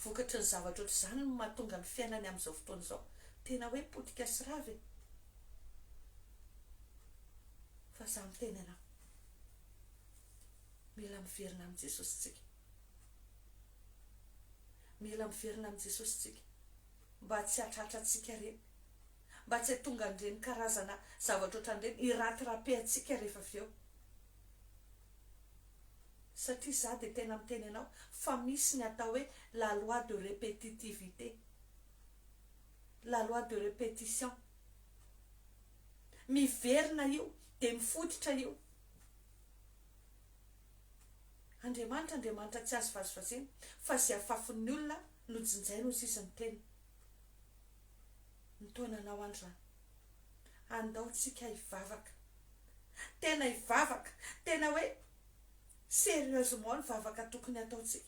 vokatry ny zavatra ohatr'izany no mahatonga ny fiainany amin'izao fotoana izao tena hoe potika sy ravy. Fa za miteny anao, mila miverina amin'ny Jesosy tsika, mila miverina amin'ny Jesosy tsika, mba tsy hatratra atsika reny, mba tsy hahatonga an'ireny karazana zavatra ohatran'ireny iratyrape-atsika rehefa avy eo. Satria za dia tena miteny anao fa misy ny atao hoe la loi de répétitivité, la loi de répétition. Miverina io dia mifototra io. Andriamanitra tsy azo vazivazena fa izay afafon'ny olona no jinjaina ozy izy ny teny. Nytaonanao androany, andao tsika hivavaka, tena hivavaka, tena hoe sérieusement ny vavaka tokony ataontsika.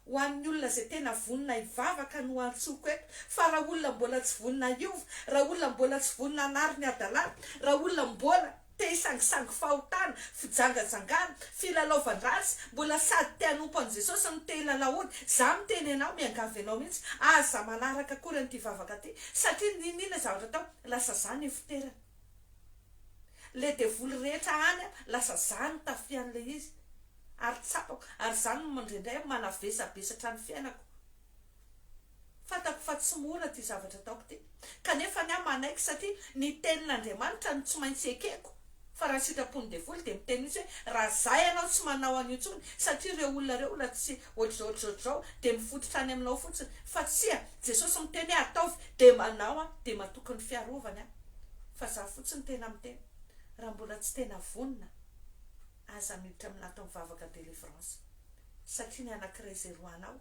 Ho an'ny olona izay tena vonina hivavaka no antsoko eto, fa raha olona mbola tsy vonina hiova, raha olona mbola tsy vonina hanary ny adalàna, raha olona mbola te hisangisangy fahotana, fijangajangana, filalaovan-dratsy, mbola sady te hanompo an'i Jesosy no te hilalaody, za miteny anao miangavy anao mihitsy, aza manaraka akory an'ity vavaka ty, satria ninona zavatra tao lasa zany fiterana. Le devoly rehetra any lasa zany tafian'le izy, ary tsapako, ary zany mandrindray manavesabesatra ny fiainako. Fantako fa tsy mora ty zavatra ataoko ty, kanefa ny ahy manaiky satria ny tenin'Andriamanitra no tsy maintsy ekeko. Fa raha sitrapony devoly dia miteny mihitsy hoe raha zay ianao tsy manao an'io intsony, satria ireo olona reo la tsy ohatr'izao dia mifototra any aminao fotsiny. Fa tsia Jesosy miteny hoe ataovy dia manao dia matoky ny fiarovany. Fa za fotsiny tena miteny, raha mbola tsy tena vonina, aza miditra amin'ato mivavaka délivrance, satria ny anankiray izay roanao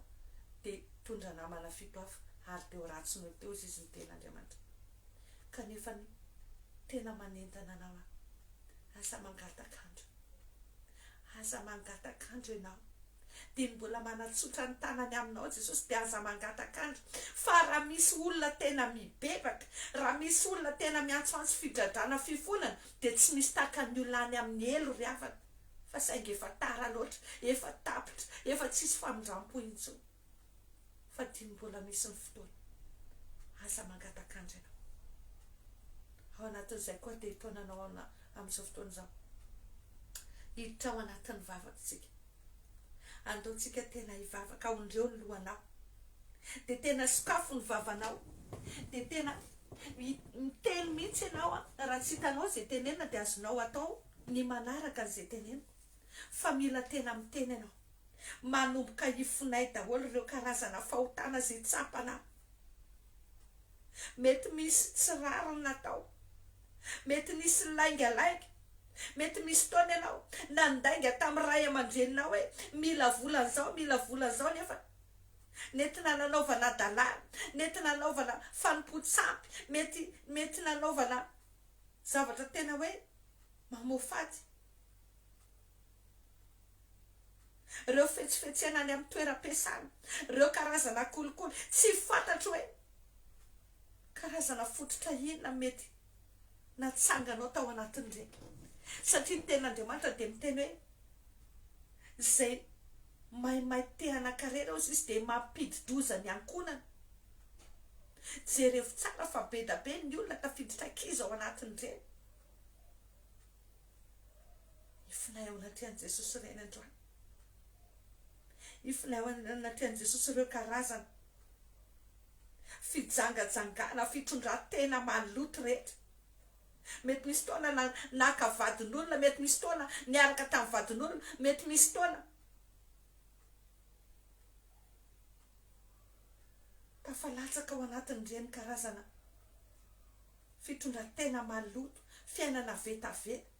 dia tondra namana fito hafa ary dia ho ratsiny teo izy ny ten'Andriamanitra. Kanefa ny tena manentana anao, aza mangatakandro, aza mangatakandro ianao, dia mbola manatsotra ny tanany aminao Jesosy dia aza mangatakandro. Fa raha misy olona tena mibebaka, raha misy olona tena miantsoantso fidradrana fifonana, dia tsy misy takany olona any amin'ny elo ry havana, fa saingy efa tara loatra, efa tapitra, efa tsisy famindram-po intsony. Fa dia mbola misy ny fotoana, aza mangatakandro ianao. Ao anatin'izay koa dia taonanao amin'izao fotoana izao, hiditra ao anatin'ny vavakantsika, andaontsika tena hivavaka ao indreo ny lohanao, dia tena sokafo ny vavanao, dia tena miteny mihitsy ianao raha tsy hitanao izay tenenina dia azonao atao ny manaraka an'izay tenenina. Fa mila tena miteny ianao, manomboka hifonay daholo ireo karazana fahotana izay tsapana. Mety misy tsy rariny natao, mety misy laingalainga, mety misy taona ianao nandainga tamin'ny ray aman-dreninao hoe mila volan'izao, mila volan'izao, nefa nentina nanaovana dalàna, nentina nanaovana fanompo-tsampy, mety nanaovana zavatra tena hoe mamofady. Ireo fetsifetsena any amin'ny toeram-piasana, ireo karazana kolikoly, tsy fantatro hoe karazana fototra inona mety natsanganao tao anatin'ireny. Satria ny ten'Andriamanitra dia miteny hoe izay maimay te hanan-karena ozy izy dia mampidi-doza ny ankonana. Jereo tsara fa be da be ny olona tafiditra ankizy ao anatin'ireny. Ifonay ao anatrian'i Jesosy ireny androany, ifonay ao anatrian'i Jesosy ireo karazana fijangajangana, fitondran-tena maloto rehetra. Mety misy taona naka vadin'olona, mety misy taona niaraka tamin'ny vadin'olona, mety misy taona tafalatsaka ao anatin'ireny karazana fitondran-tena maloto, fiainana vetaveta.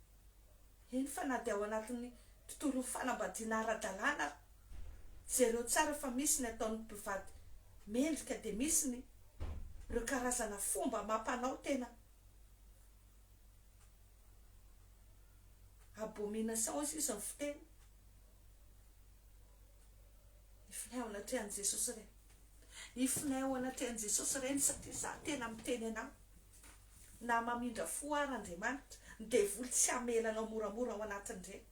Eny fa na dia ao anatin'ny tontolo fanambadiana ara-dalàna zareo tsara fa misy ny ataon'ny mpivady mendrika dia misy ny ireo karazana fomba mampanao tena abomination izy ny fiteny. Ifinay ao anatrehan'i Jesosy ireny, ifinay ao anatrehan'i Jesosy ireny, satria za tena miteny anao na mamindra fo ary Andriamanitra ny devoly tsy hamelanao moramora ao anatin'ireny.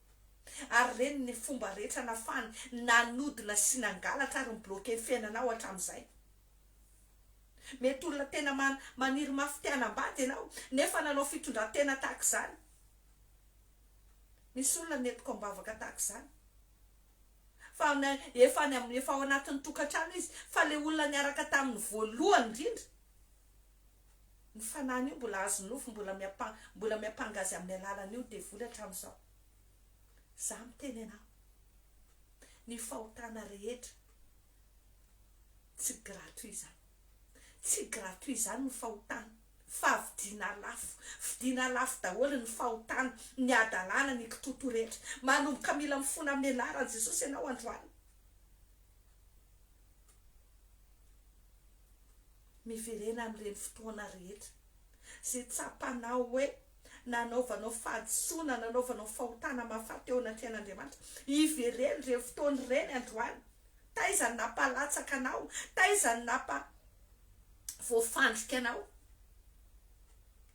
Ary reny ny fomba rehetra nafany nanodina sy nangalatra ary nibloke ny fiainanao hatramin'izay. Mety olona tena maniry mafy te-hanambady ianao nefa nanao fitondran-tena tahaka izany. Misy olona netiko ambavaka tahaka izany fa efa ao anatin'ny tokantrano izy, fa le olona niaraka tamin'ny voalohany indrindra ny fanany io mbola azo nofo, mbola miampangazy amin'ny alalany io devoly hatramin'izao. Za miteny anao, ny fahotana rehetra tsy gratuit zany, tsy gratuit zany ny fahotana, fa vidiana lafo daholo ny fahotana, ny adalàna, ny kitoto rehetra. Manomboka mila mifona amin'ny anaran'i Jesosy ianao androany. Miverena amin'ireny fotoana rehetra zay tsapanao hoe nanaovanao fahadisoana, nanaovanao fahotana mahafaty eo anatrehan'Andriamanitra, ivereny ireny fotoana ireny androany. Taizany nampalatsaka anao, taizany voafandrika anao,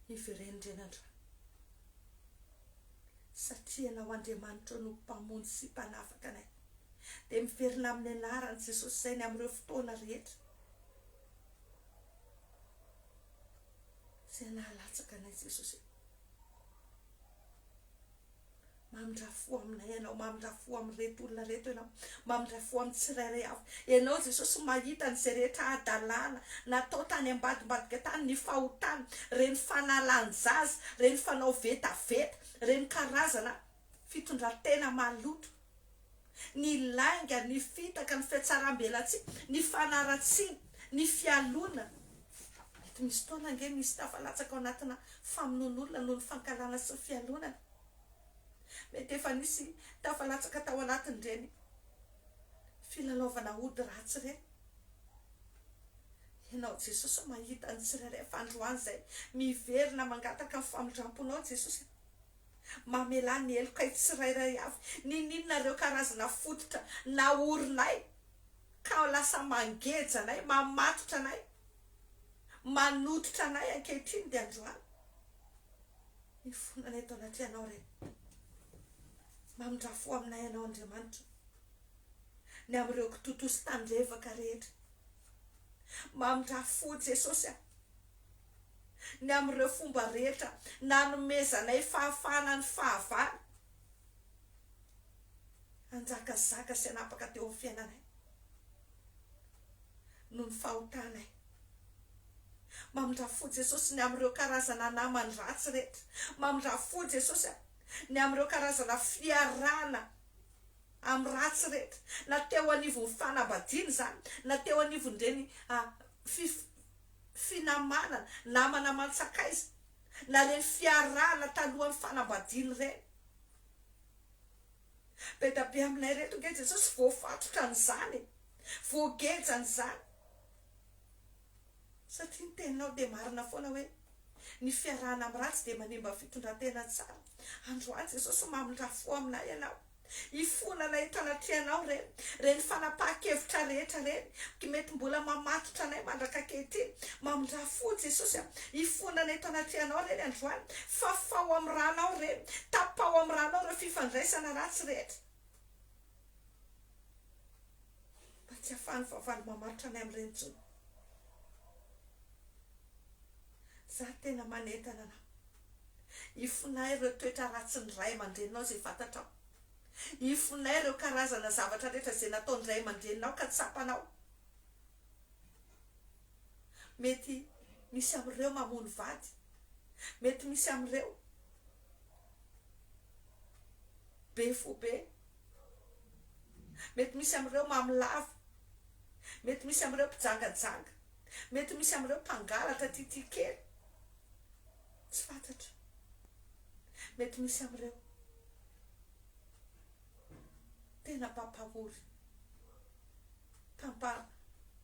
ivereny ireny androany. Satria anao Andriamanitra no mpamono sy mpanafaka anay, dia miverina amin'ny anaran'i Jesosy izay ny amin'ireo fotoana rehetra izay nahalatsaka anay Jesosy. Mamindrafo aminay ianao, mamindrafo amin'ireto olona reto ianao, mamindrafo amin'ny tsirairay avy ianao Jesosy, mahita n'izay rehetra adalàna natao tany ambadimbadika tany, ny fahotana, reny fanalan-jaza, reny fanao vetaveta, reny karazana fitondran-tena maloto, ny lainga, ny fitaka, ny fiatsaram-belatsihy, ny fanaratsiana, ny fialona. Mety misy taona ange misy tafalatsaka ao anatina famonoan'olona noho ny fankalana sy ny fialonana. Mety efa nisy tafalatsaka tao anatin'ireny filalaovana ody ratsy ireny. Ianao Jesosy mahita ny tsirairay, fa androany izay miverina mangataka ny famindramponao Jesosy, mamela ny heloka tsirairay avy. Ninona ireo karazana fototra naorinay ka lasa mangeja anay, mamatotra anay, manototra anay ankehitriny, dia androany ny fonanay tao anatrehanao ireny. Mamindrafo aminay ianao Andriamanitra ny amin'ireo kitoto sy tandrevaka rehetra. Mamindrafo Jesosy ny amin'ireo fomba rehetra nanomezanay fahafahana ny fahavalo, anjakazaka sy anapaka teo amin'ny fiainanay noho ny fahotanay. Mamindrafo Jesosy ny amin'ireo karazana namany ratsy rehetra. Mamindrafo Jesosy ny amin'ireo karazana fiarana amin'ny ratsy rehetra, na teo anivon'ny fanambadiana izany, na teo anivon'ireny finamanana, namana mantsakaiza, na reny fiarana talohan'ny fanambadiana ireny. Be da be aminay reto nge Jesosy voafatotra an'izany, voageja an'izany. Satria ny teninao dia marina foana hoe ny fiarana amin'ny ratsy dia manimba fitondran-tena tsara. Androany Jesosy mamindrafo aminay ianao, ifonanay eto anatrehanao reny fanapahan-kevitra rehetra reny mety mbola mamatotra anay mandraka ankehitriny. Mamindrafo Jesosy ifonanay eto anatrehanao reny androany, fafao amin'ny ranao reny, tapao amin'ny ranao ireo fifandraisana ratsy rehetra, mba tsy hahafahan'ny vavalo mamatotra anay amin'ireny intsony. Za tena manentana anao, ifonay ireo toetra ratsy ny ray aman-dreninao izay fantatrao, ifonay ireo karazana zavatra rehetra izay nataony ray aman-dreninao ka tsapanao. Mety misy amin'ireo mamono vady, mety misy amin'ireo be fo be, mety misy amin'ireo mamilava, mety misy amin'ireo mpijangajanga, mety misy amin'ireo mpangalatra titikely. tsy fantatra mety misy am'ireo tena papahory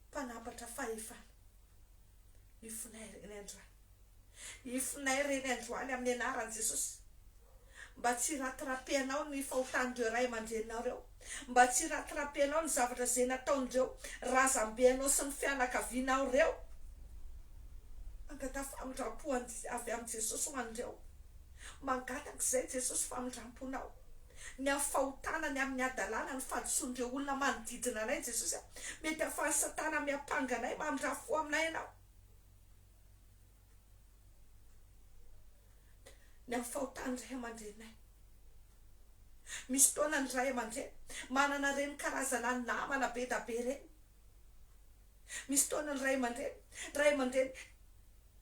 mpanapatra fahefana ifonay reny androany, ifonay reny androany amin'ny anaran'i Jesosy. Mba tsy ratirapenao ny fahotan'ireo ray aman-dreninao reo, mba tsy ratirapenao ny zavatra izay nataon'ireo razambenao sy ny fianakavianao reo. Mangata famindrampo avy amin'ny Jesosy ho an'ireo, mangataka izay Jesosy famindramponao ny amin'ny fahotanany amin'ny adalàna ny fahadisoan'ireo olona manodidina anay Jesosy. Mety ahafahan'ny Satana miampanga anay mamindrafo aminay ianao, ny amin'ny fahotany ray aman-drenay. Misy taona ny ray aman-dreny manana reny karazana namana be da be reny. Misy taona ny ray aman-dreny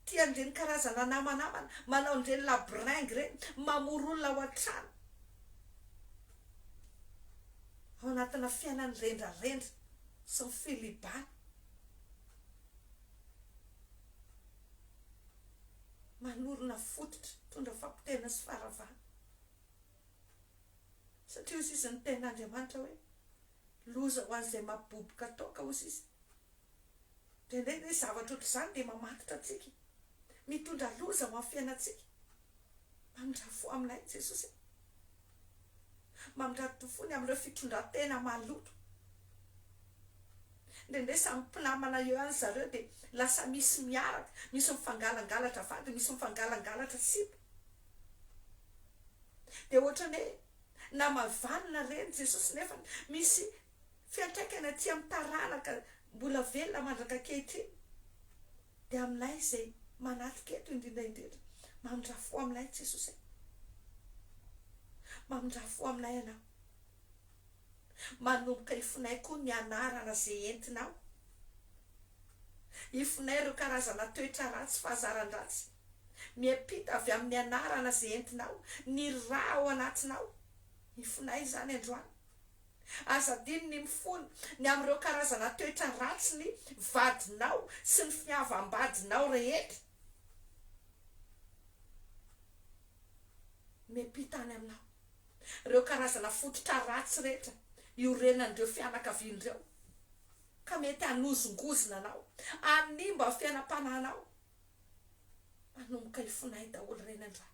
tia an'ireny karazana namanamana, manao an'ireny labringy reny, mamory olona ao an-trano ao anatina fiainany rendrarendra sy ny filibana. Manorina fototra tondra fampitena sy faharavana, satria hozy izy ny ten'Andriamanitra hoe loza ho an'izay maboboka toaka hozy izy. Ndraindray ny zavatra ohatr'izany dia mamatotra antsika, mitondra loza ho amin'ny fiainantsika. Mamindrafo aminay Jesosy, mamindrafo amin'ireo fitondran-tena maloto. Ndraindray samy mpinamana eo any zareo dia lasa misy miaraka, misy mifangalangalatra vady, misy mifangalangalatra sipa. Dia ohatrany hoe namavanina reny Jesosy nefa misy fiantraikana aty amin'ny taranaka mbola velona mandraka ankehitriny. Dia aminay izay manatrika eto indrindraindrindra, mamindrafo aminay Jesosy, mamindrafo aminay ianao. Manomboka ifonay koa ny anarana izay entinao, ifonay ireo karazana toetra ratsy fahazaran-dratsy miampita avy amin'ny anarana izay entinao, ny raha ao anatinao. Ifonay izany androany, aza diny ny mifony ny amin'ireo karazana toetra ratsy ny vadinao sy ny fiavam-badinao rehetra miampita any aminao. Ireo karazana fototra ratsy rehetra iorenan'ireo fianakavian'ireo ka mety hanozongozona anao, animba fiainam-pananao. Manomboka ifonay daholo reny androany.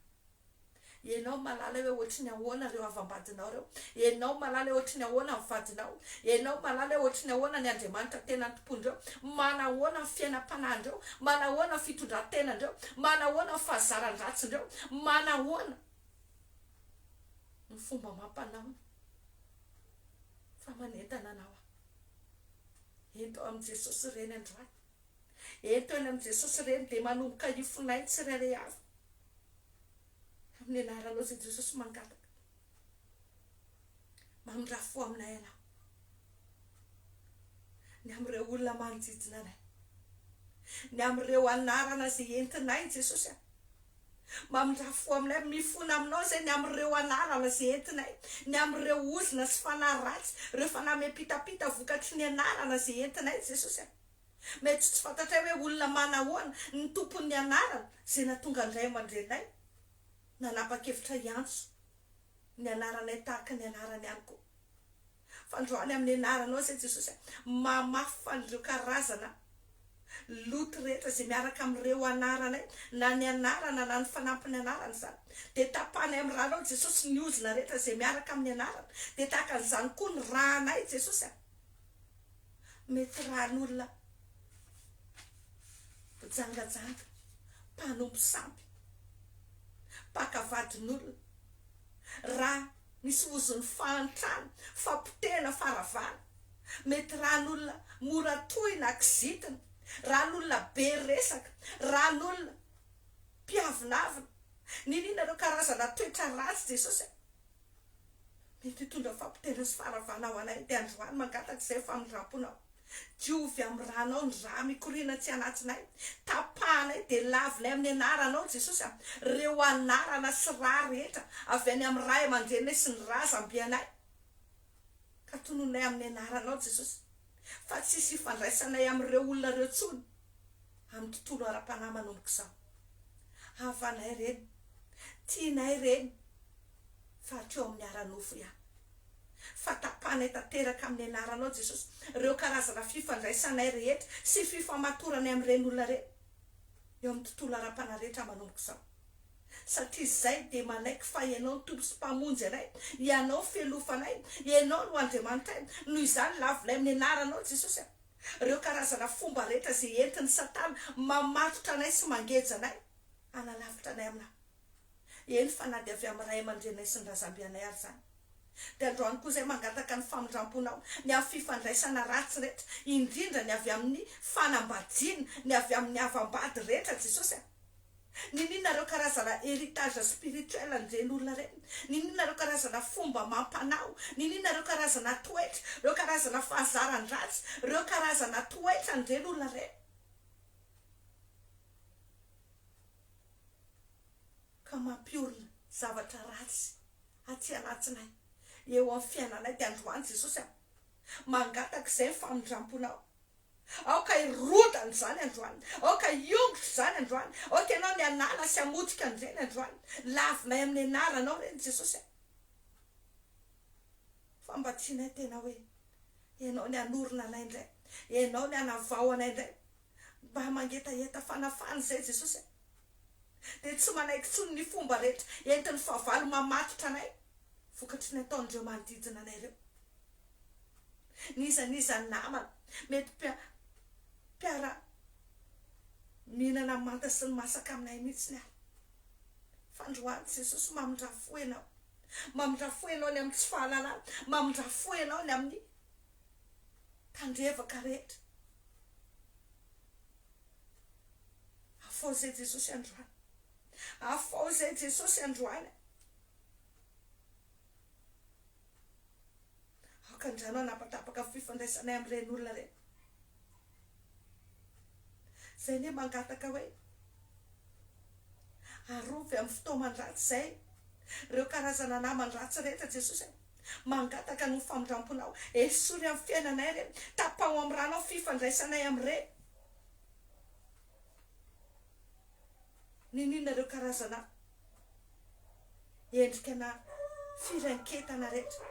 Ianao malala hoe ohatry ny ahoana ireo avam-badinao reo, ianao malala hoe ohatry ny ahoana ny vadinao, ianao malala hoe ohatry ny ahoana ny Andriamanitra tena antompondreo, manahoana ny fiainam-panandreo, manahoana ny fitondran-tenandreo, manahoana ny fahazaran-dratsindreo, manahoana ny fomba mampanaona. Fa manentana anao ento amin'ny Jesosy reny androany, ento eny amin'ny Jesosy reny dia manomboka ifonay tsirairay avy. Amin'ny anaranao izay Jesosy mangataka, mamindrafo aminay ianao, ny amin'ireo olona manodidina anay, ny amin'ireo anarana izay entinay Jesosy. Mamindrafo aminay, mifona aminao izay ny amin'ireo anarana izay entinay, ny amin'ireo ozona sy fanahy ratsy, ireo fanahy miampitapita vokatry ny anarana izay entinay Jesosy. Mety tsy fantatray hoe olona manahoana ny tompon'ny anarana izay nahatonga ny ray aman-drenay nanapa-kevitra iantso ny anaranay tahaka ny anarany ihany koa. Fa androany amin'ny anaranao izay Jesosy, mamafy an'ireo karazana loto rehetra izay miaraka amin'ireo anaranay, na ny anarana na ny fanampiny anarana izany, dia tapanay amin'ny ranao Jesosy ny ozona rehetra izay miaraka amin'ny anarana. Dia tahaka an'izany koa ny rahanay Jesosy, mety rahan'olona mpijangajanga, mpanompo sampy, mpakavadin'olona, raha misy ozony fahantrana, fampitena, faharavana, mety rahan'olona mora tohina kizitina, rahan'olona be resaka, rahan'olona mpiavinavina, ninina ireo karazana toetra ratsy Jesosy, mety hitondra fampitena sy faharavana ao anay. Dia androany mangataka izay famindramponao, diovy amin'ny ranao ny raha mikoriana tsy anatinay, tapahanay dia lavinay amin'ny anaranao Jesosy, ireo anarana sy raha rehetra avy any amin'ny ray aman-drenay sy ny razam-benay, ka tononay amin'ny anaranao Jesosy. Fa tsisy ifandraisanay amin'ireo olona ireo tsony amin'ny tontolo ara-panahy manomboka izao, havanay reny tianay reny fa hatreo amin'ny aranofo ihany fa tapanay tanteraka amin'ny anaranao Jesosy ireo karazana fifandraisanay rehetra sy fifamatorany amin'ireny olona reny eo amin'ny tontolo ara-panarehetra manomboka izao satria izay dia manaiky fa ianao ny tompo sy mpamonjy anay ianao filofanay ianao no Andriamanitray noho izany lavolay amin'ny anaranao Jesosy ireo karazana fomba rehetra izay entiny Satana mamatotra anay sy mangeja anay analavitra anay aminao eny fa na dia avy amin'ny ray aman-drenay sy ny razambianay ary zany dia androany koa izay mangataka ny famindramponao ny amin'ny fifandraisana ratsy rehetra indrindra ny avy amin'ny fanambadiana ny avy amin'ny avambady rehetra Jesosy ninona ireo karazana héritage spirituel an'ireny olona reny ninona ireo karazana fomba mampanao ninona ireo karazana toetra ireo karazana fahazaran-dratsy ireo karazana toetra an'ireny olona reny ka mampiorina zavatra ratsy aty anatsinay eo amin'ny fiainanay dia androany Jesosy mangataka izay famindramponao aoka irodana izany androany aoka iongotra izany androany aoka ianao ny anala sy amodika an'ireny androany lavinay amin'ny anaranao reny Jesosy fa mba tianay tena hoe ianao ny anorina anay indray ianao ny anavao anay indray mba mangetaheta fanafana izay Jesosy dia tsy manaiky tsony ny fomba rehetra entiny fahavalo mamatotra anay vokatry ny ataon'ireo manodidina anay ireo niza namana mety piara mihinana manta sy ny masaka aminay mihitsy ny ary fa androany Jesosy mamindrafo ianao ny amin'ny tsy fahalalana mamindrafo ianao ny amin'ny tandrevaka rehetra afao izay Jesosy androany afao izay Jesosy androany aokandranao napatapaka fifandraisanay amin'ireny olona reny izay ne mangataka hoe arovy amin'ny fotoaman-dratsy izay ireo karazana naman-dratsy rehetra Jesosy mangataka ny famindramponao esory amin'ny fiainanay reny tapao amin'ny ranao fifandraisanay amin'ireny ninona ireo karazana endrikana firanketana rehetra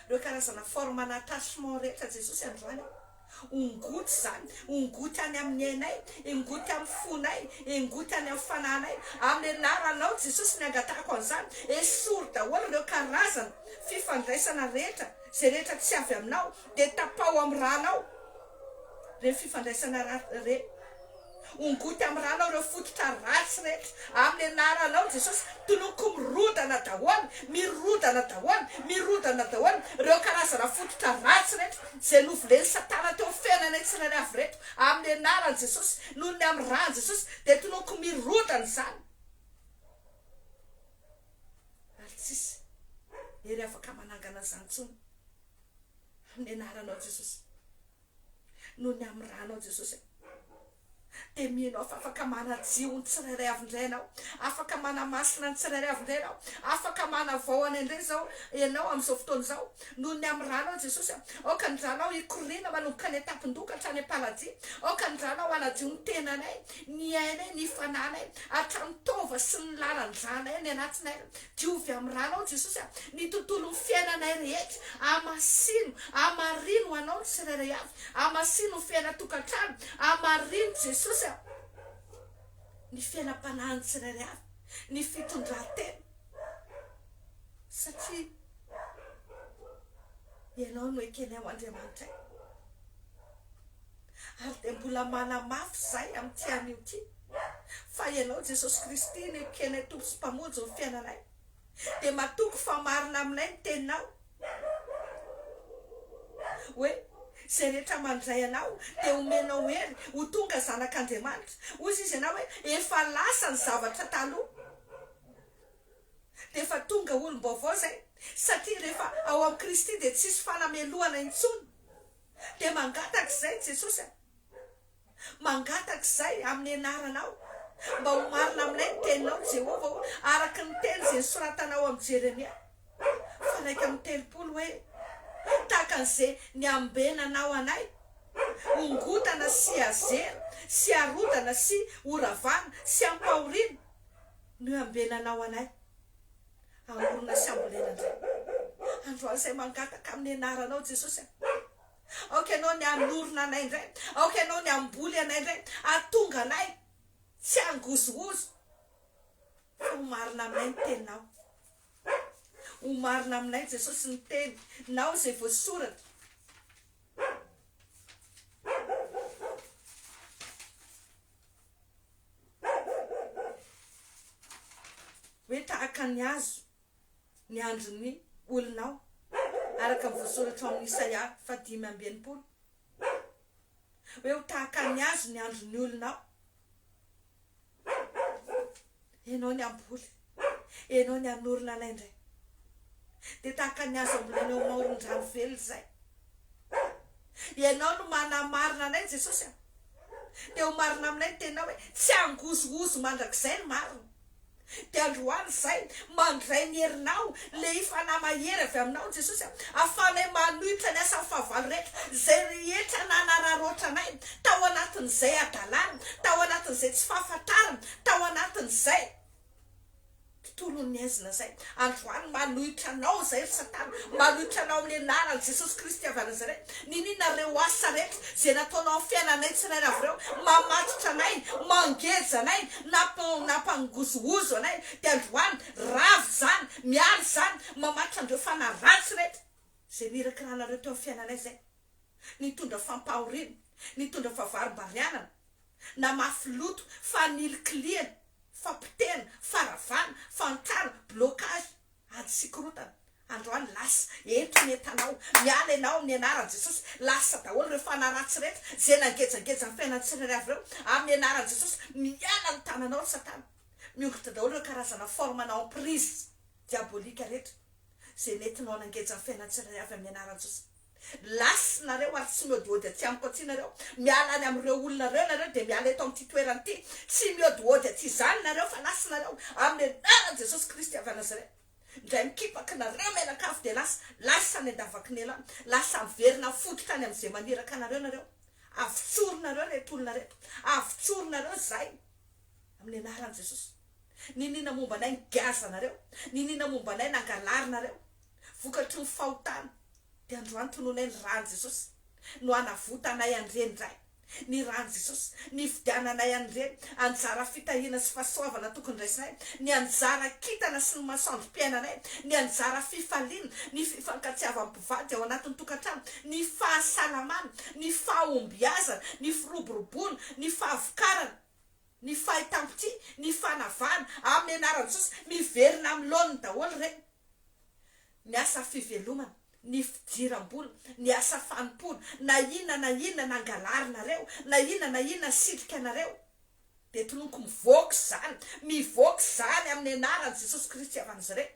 ireo karazana formana attachement rehetra Jesosy androany ongoty zany ongoty any amin'ny ainay ongoty amin'ny fonay ongoty any amin'ny fananay amin'ny anaranao Jesosy ny angatako an'izany esory daholo ireo karazana fifandraisana rehetra izay rehetra tsy avy aminao dia tapao amin'ny ranao ireny fifandraisana reny ongoty amin'ny ranao ireo fototra ratsy rehetra amin'ny anaranao Jesosy toloko mirodana daholo ireo karazana fototra ratsy rehetra izay novoleny Satana teo fiainanay tsirairay avy rehetra amin'ny anaran Jesosy noho ny amin'ny rany Jesosy dia toloko mirodana izany ary tsisy ery afaka manangana izany tsony amin'ny anaranao Jesosy noho ny amin'ny ranao Jesosy dia mihinao fa afaka manajio ny tsirairay avy indray ianao afaka manamasina ny tsirairay avy indray ianao afaka manavao any indray zao ianao amin'izao fotoana izao noho ny amin'ny ranao Jesosy aoka ny ranao ikorina manomboka ny etapin-doka hatrany am-paladia aoka ny ranao anadio ny tenanay ny ainay ny fananay hatrany tova sy ny lalan-dranay ny anatinay diovy amin'ny ranao Jesosy ny tontolo ny fiainanay rehetra amasino amarino anao ny tsirairay avy amasino ny fiainatokantrano amarino Jesosy ny fiainam-panahiny tsirairay avy ny fitondran-tena satria ianao no ekeny ao Andriamanitray ary dia mbola manamafy izay amin'ny tian'io ty fa ianao Jesosy Kristy ny ekenay tompo sy mpamonjy ny fiainanay dia matoko fa marina aminay ny teninao hoe izay rehetra mandray anao dia omenao hery ho tonga zanak'Andriamanitra ozy izy ianao hoe efa lasa ny zavatra taloha dia efa tonga olom-baovao zay satria rehefa ao amin'ny Kristy dia tsisy fanamelohana intsony dia mangataka izay Jesosy mangataka izay amin'ny anaranao mba ho marina aminay ny teninao Jehova araka ny teny izay nisoratanao amin'ny Jeremia fanaika amin'ny telopolo hoe tahaka an'izay ny ambenanao anay ongotana sy azera sy arodana sy oravana sy ampahorina no ambenanao anay amorona sy ambolena ndray androany zay mangataka amin'ny anaranao Jesosy aoka anao ny anorona anay ndray aoka anao ny amboly anay ndray atonga anay tsy angozogozo fa omarina aminay ny teninao omarina aminay Jesosy ny teninao zay voasoratra hoe tahaka ny azo ny androny olonao araka ny voasoratra amin'ny Isaia 5:20 hoe ho tahaka ny azo ny androny olonao enao ny amboly enao ny anorona anay ndray de tahaka ny azo ambolenao maoron-drano velo zay enao no manamarina anay Jesosy de ho marina aminay tena hoe tsy angozogozo mandrakizay ny marina de androany zay mandray ny herinao le ifanamahery avy aminao Jesosy afanay manohitra ny asa fahavalo rehetra zay rehetra nanararoatra anay tao anatin'izay adalana tao anatin'izay tsy fahafantarana tao anatin'izay tontolon'ny aizina zay androany manohitra anao zay Satana manohitra anao amin'ny anaran'i Jesosy Kristy avy Nazareta ninina reo asa rehetra zay nataonao amin'ny fiainanay tsiraina avy reo mamatotra anay mangeja anay nampangozogozo anay de androany ravy zany mialy zany mamatotra andreo fanaratsy rehetra zay nirakirahanareo teo amin'ny fiainanay zay nitondra fampahoriana nitondra fahavarimbarianana na mafy-loto fanilikiliana fampitena faravana fantara blocage ady sikorotana androany lasa entony entanao miala ianao amin'ny anaran'i Jesosy lasa daholo reo fanaratsy rehetra zay nangejangeja ny fiainantsirany avy reo amin'ny anaran'i Jesosy miala ny tananao Satana miongotra daholo reo karazana formanao emprise diabolika rehetra zay nentinao nangeja ny fiainantsirany avy amin'ny anaran'i Jesosy lasa nareo ary tsy miodiody aty amiko aty nareo miala any amin'ireo olona reo nareo de miala eto amin'ity toerana ity tsy miodiody aty zany nareo fa lasa nareo amin'ny anaran'i Jesosy Kristy avy Nazareta ndray mikipaka nareo menakafo de lasa ny andavaky ny elana lasa miverina fototra any amin'izay maniraka nareo nareo avotsorinareo reto olona reto avotsorinareo zay amin'ny anaran'i Jesosy ninina momba anay ngaza nareo ninina momba anay nangalarinareo vokatry ny fahotana de androany tononay ny rany Jesosy no anavotanay andreny ray ny rany Jesosy ny fidiananay andreny anjara fitahina sy fahasoavana tokony raisinay ny anjara kitana sy ny masoandrom-piainanay ny anjara fifaliana ny fifankatsiavam-pivady ao anatin'ny tokantrano ny fahasalamana ny fahombiazana ny firoborobona ny fahavokarana ny fahitam-pity ny fanavana amin'ny anaran'i Jesosy miverina amin'ny lôny daholo reny ny asa fivelomana ny fidiram-bola ny asa fanompona na inona nangalarinareo na inona sidrika anareo de tononoko mivoaka zany amin'ny anaran'i Jesosy Kristy avy Nazareta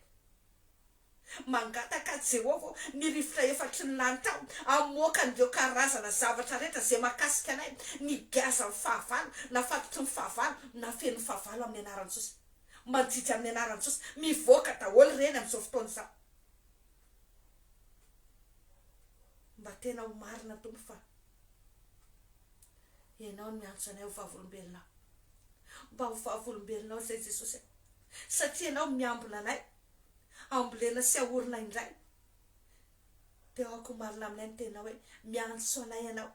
mangataka Jehovah ny rivotra efatry ny lany tao amoaka andreo karazana zavatra rehetra zay makasika anay ny gaza ny fahavalo na fatotry ny fahavalo na feno fahavalo amin'ny anaran'i Jesosy manjijy amin'ny anaran'i Jesosy mivoaka daholo reny amin'izao fotoana izao mba tena ho marina tompo fa ianao ny miantso anay ho vavolombelonao mba ho vavolombelonao zay Jesosy satria ianao miambina anay ambolena sy ahorina indray de aoko marina aminay ny tena hoe miantso anay ianao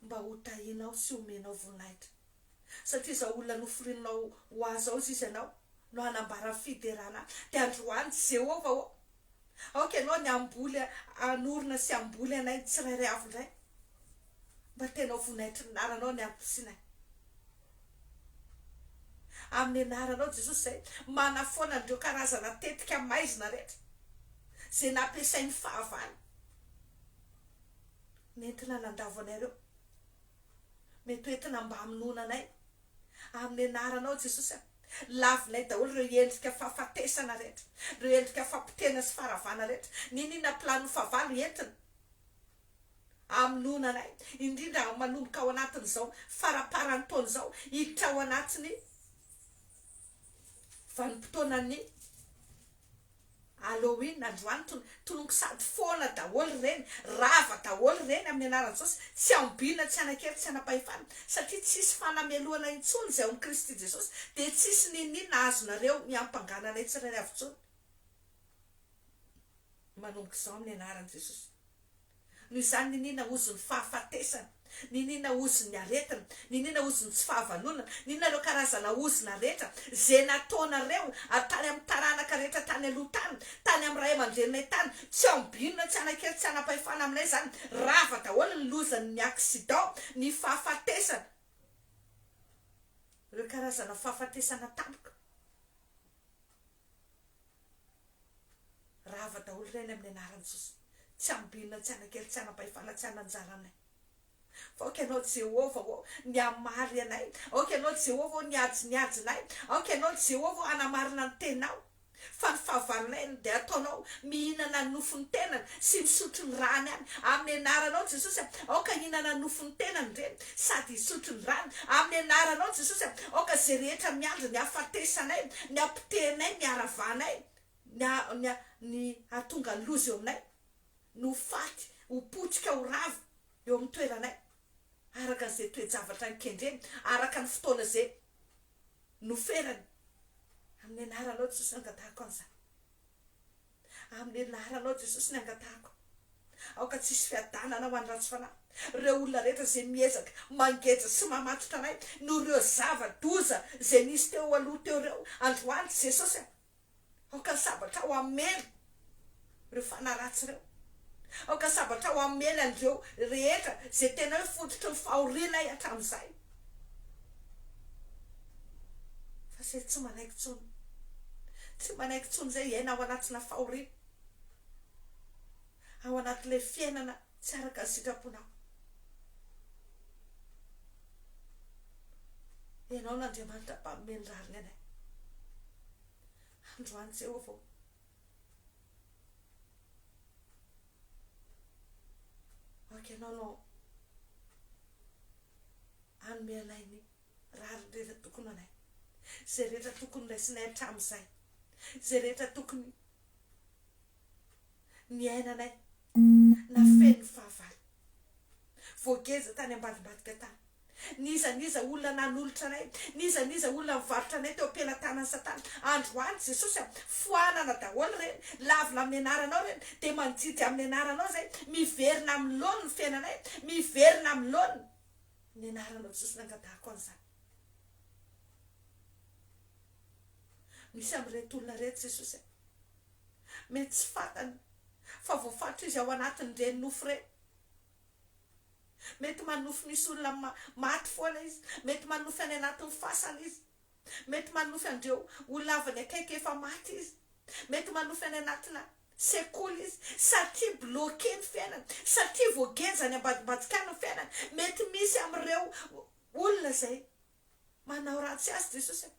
mba ho tahinao sy homenao voninahitra satria izao olona noforinao ho azy ao izy ianao no hanambara fiderana de androany Jehovah aoka ianao ny amboly anorina sy amboly anay tsirairay avy indray mba tena voninahitra ny naranao ny amposinay amin'ny anaranao Jesosy zay manafoana andreo karazana tetika maizina rehetra zay nampiasain'ny fahavalo nentina nandavo anareo mety hoentina mba haminona anay amin'ny anaranao Jesosy lavinay daholo reo endrika fahafatesana rehetra reo endrika fampitena sy faravana rehetra ninina plano fahavalo entina aminona anay indrindra manomboka ao anatin'izao faraparany taona izao hiditra ao anatiny vanim-potoana ny Halloween androany tolongo sady foana daholo reny rava daholo reny amin'ny anaran'i Jesosy tsy ambina tsy anakely tsy anapahefana satria tsisy fanameloana intsony zay ao amin'i Kristy Jesosy dia tsisy ninina azonareo ny ampangananay tsirairay avy intsony manomboka izao amin'ny anaran'i Jesosy noho izany ninina ozony fahafatesana ninina ozony aretina ninina ozony tsy fahavalonana ninina reo karazana ozona rehetra zay nataonareo tany amin'ny taranaka rehetra tany aloha tany amin'ny ray aman-drenonay tany tsy ambinina tsy anakely tsy anapahefana aminay zany rava daholo ny lozany ny accident ny fahafatesana reo karazana fahafatesana tampoka rava daholo reny amin'ny anaran'i Jesosy tsy ambinina tsy anakely tsy anapahefana tsy ananjara anay fa oka ianao Jehovah ny amary anay oka ianao Jehovah ny ajinay oka ianao Jehovah anamarina ny tenao fa ny fahavalonay dia ataonao mihinana nofony tenany sy misotro ny rany any amin'ny anaranao Jesosy oka hihinana nofony tenany reny sady hisotro ny rany amin'ny anaranao Jesosy oka zay rehetra miandro ny hafatesanay ny ampitenay ny aravanay ny atonga ny loza eo aminay no faty ho potsika ho ravo eo amin'ny toeranay araka n'izay toe-javatra nikendreny araka ny fotoana zay noferany amin'ny anaranao Jesosy nangatahako an'izany amin'ny anaranao Jesosy nangatahako aoka tsisy fiadanana ho any ratsy fanahy reo olona rehetra zay miezaka mangeja sy mamatotra anay no reo zava-doza zay nisy teo aloha teo reo androany Jesosy aoka sabatra ho amely reo fanaratsy reo aoka sabatra ho amely andreo rehetra zay tena hoe fototry ny fahorinay hatramin'izay fa zay tsy manaiky tsony zay iaina ao anatina fahorina ao anatin'ilay fiainana tsy araka ny sitraponao ianao n'Andriamanitra mpameny rariny anay androany Jehovah oka ianao no anome anay ny rariny rehetra tokony anay zay rehetra tokony raisinay hatramin'izay zay rehetra tokony ny ainanay na feno fahavalo voageza tany ambadimbadika tany niza olona nanolotra anay niza olona mivarotra anay teo am-pelantanan'ny Satana androany Jesosy foanana daholo reny lavina amin'ny anaranao reny dia manjidy amin'ny anaranao zay miverina amin'ny lony ny fiainanay miverina amin'ny lony ny anaranao Jesosy nangatahako an'izany misy amin'ireto olona reto Jesosy mety tsy fantany fa voafatotra izy ao anatin'ny reny nofo reny mety manofy misy olona maty foana izy mety manofy any anatin'ny fasana izy mety manofy andreo olona avy ny akaiky efa maty izy mety manofy any anatina sekoly izy satria bloqué ny fiainana satria voagezany ambadimbadikany ny fiainana mety misy amin'ireo olona zay manao ratsy azy Jesosy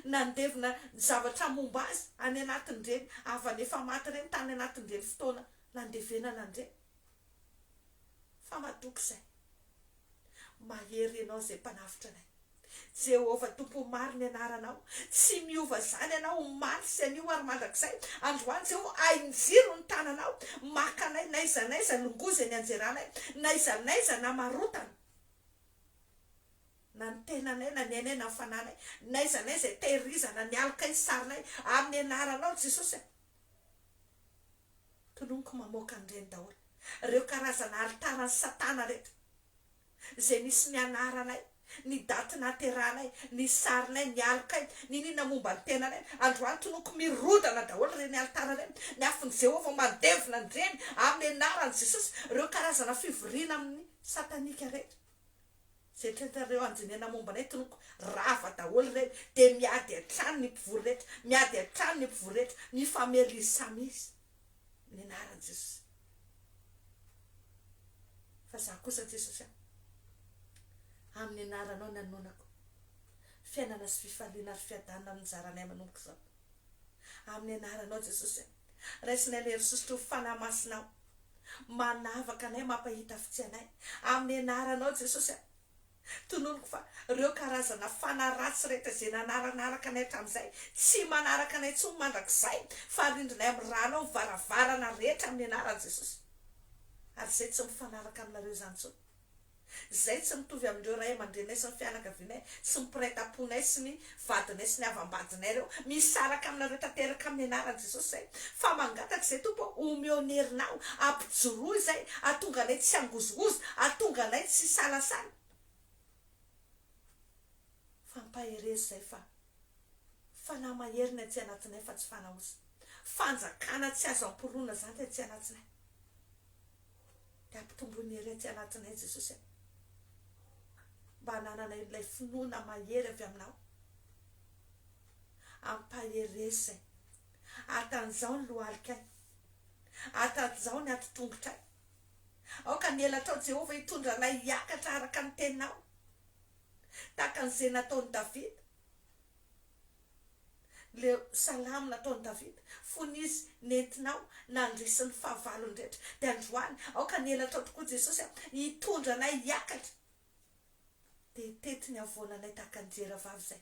nandevina zavatra momba azy any anatin'ny reny avany efa maty reny tany anatin'ny reny fotoana nandevenana andreny fa matoky zay mahery ianao zay mpanavitra anay Jehovah tompo maro ny anaranao tsy miova zany ianao maty sy anio ary mandrakizay androany Jehovah ainjiro ny tananao maka anay naizanaiza longoza ny anjeranay naizanaiza namarotana na ny tenanay na ny ainay na ny fananay naizanaiza tehirizana ny alika ny sarinay amin'ny anaranao Jesosy tononoko mamoaka an'ireny daholo reo karazana altarany Satana rehetra zay nisy ny anaranay ny daty nateranay ny sarinay ny alikay ninina momba ny tenanay androany tonoko mirodana daholo reny altara reny ny afin'i Jehovah mandevina andreny amin'ny anaran'i Jesosy reo karazana fivoriana amin'ny satanika rehetra zay tretareo anjinena momba anay tonoko rava daholo reny dia miady hatrany ny mpivory rehetra miady hatrany ny mpivory rehetra ny famely izy samy izy ny anaran'i Jesosy fa za kosa Jesosy amin'ny anaranao ny anonako fiainana sy fifaliana ary fiadanana ny zaranay manomboka izao amin'ny anaranao Jesosy raisinay le risosotro fanahy masinao manavaka anay mampahita fitsy anay amin'ny anaranao Jesosy tononoko fa reo karazana fanaratsy rehetra zay nanaranaraka anay hatramin'izay tsy manaraka anay tsony mandrakizay fa rindrinay amin'ny rano ao varavarana rehetra amin'ny anaran'i Jesosy ary zay tsy mifanaraka aminareo zany tsony zay tsy mitovy amin'ireo ray aman-drenay sy ny fianakavianay sy mipiraitam-ponay sy ny vadinay sy ny avam-badinay reo misaraka aminareo tanteraka amin'ny anaran'i Jesosy zay fa mangataka zay tompo omionerinao ampijoroa zay atonga anay tsy angozogozo atonga anay tsy salasala fampaherezy zay fa fanahy maherina tsy anatinay fa tsy fanahozy fanjakana tsy azo ampirona zany tsy anatinay de ampitombony hery tsy anatinay Jesosy mba hanananay ilay finoana mahery avy aminao ampaherezy zay atan'izao ny lohalikay atan'izao ny atotongotra aoka ny elatrao Jehova hitondra lay hiakatra araka ny teninao tahaka an'izay nataony Davida le salamo nataony Davida fony izy nentinao nandrisy ny fahavalony rehetra de androany aoka ny elatrao tokoa Jesosy hitondra anay hiakatra de tetiny avonanay tahaka ny jeravavy zay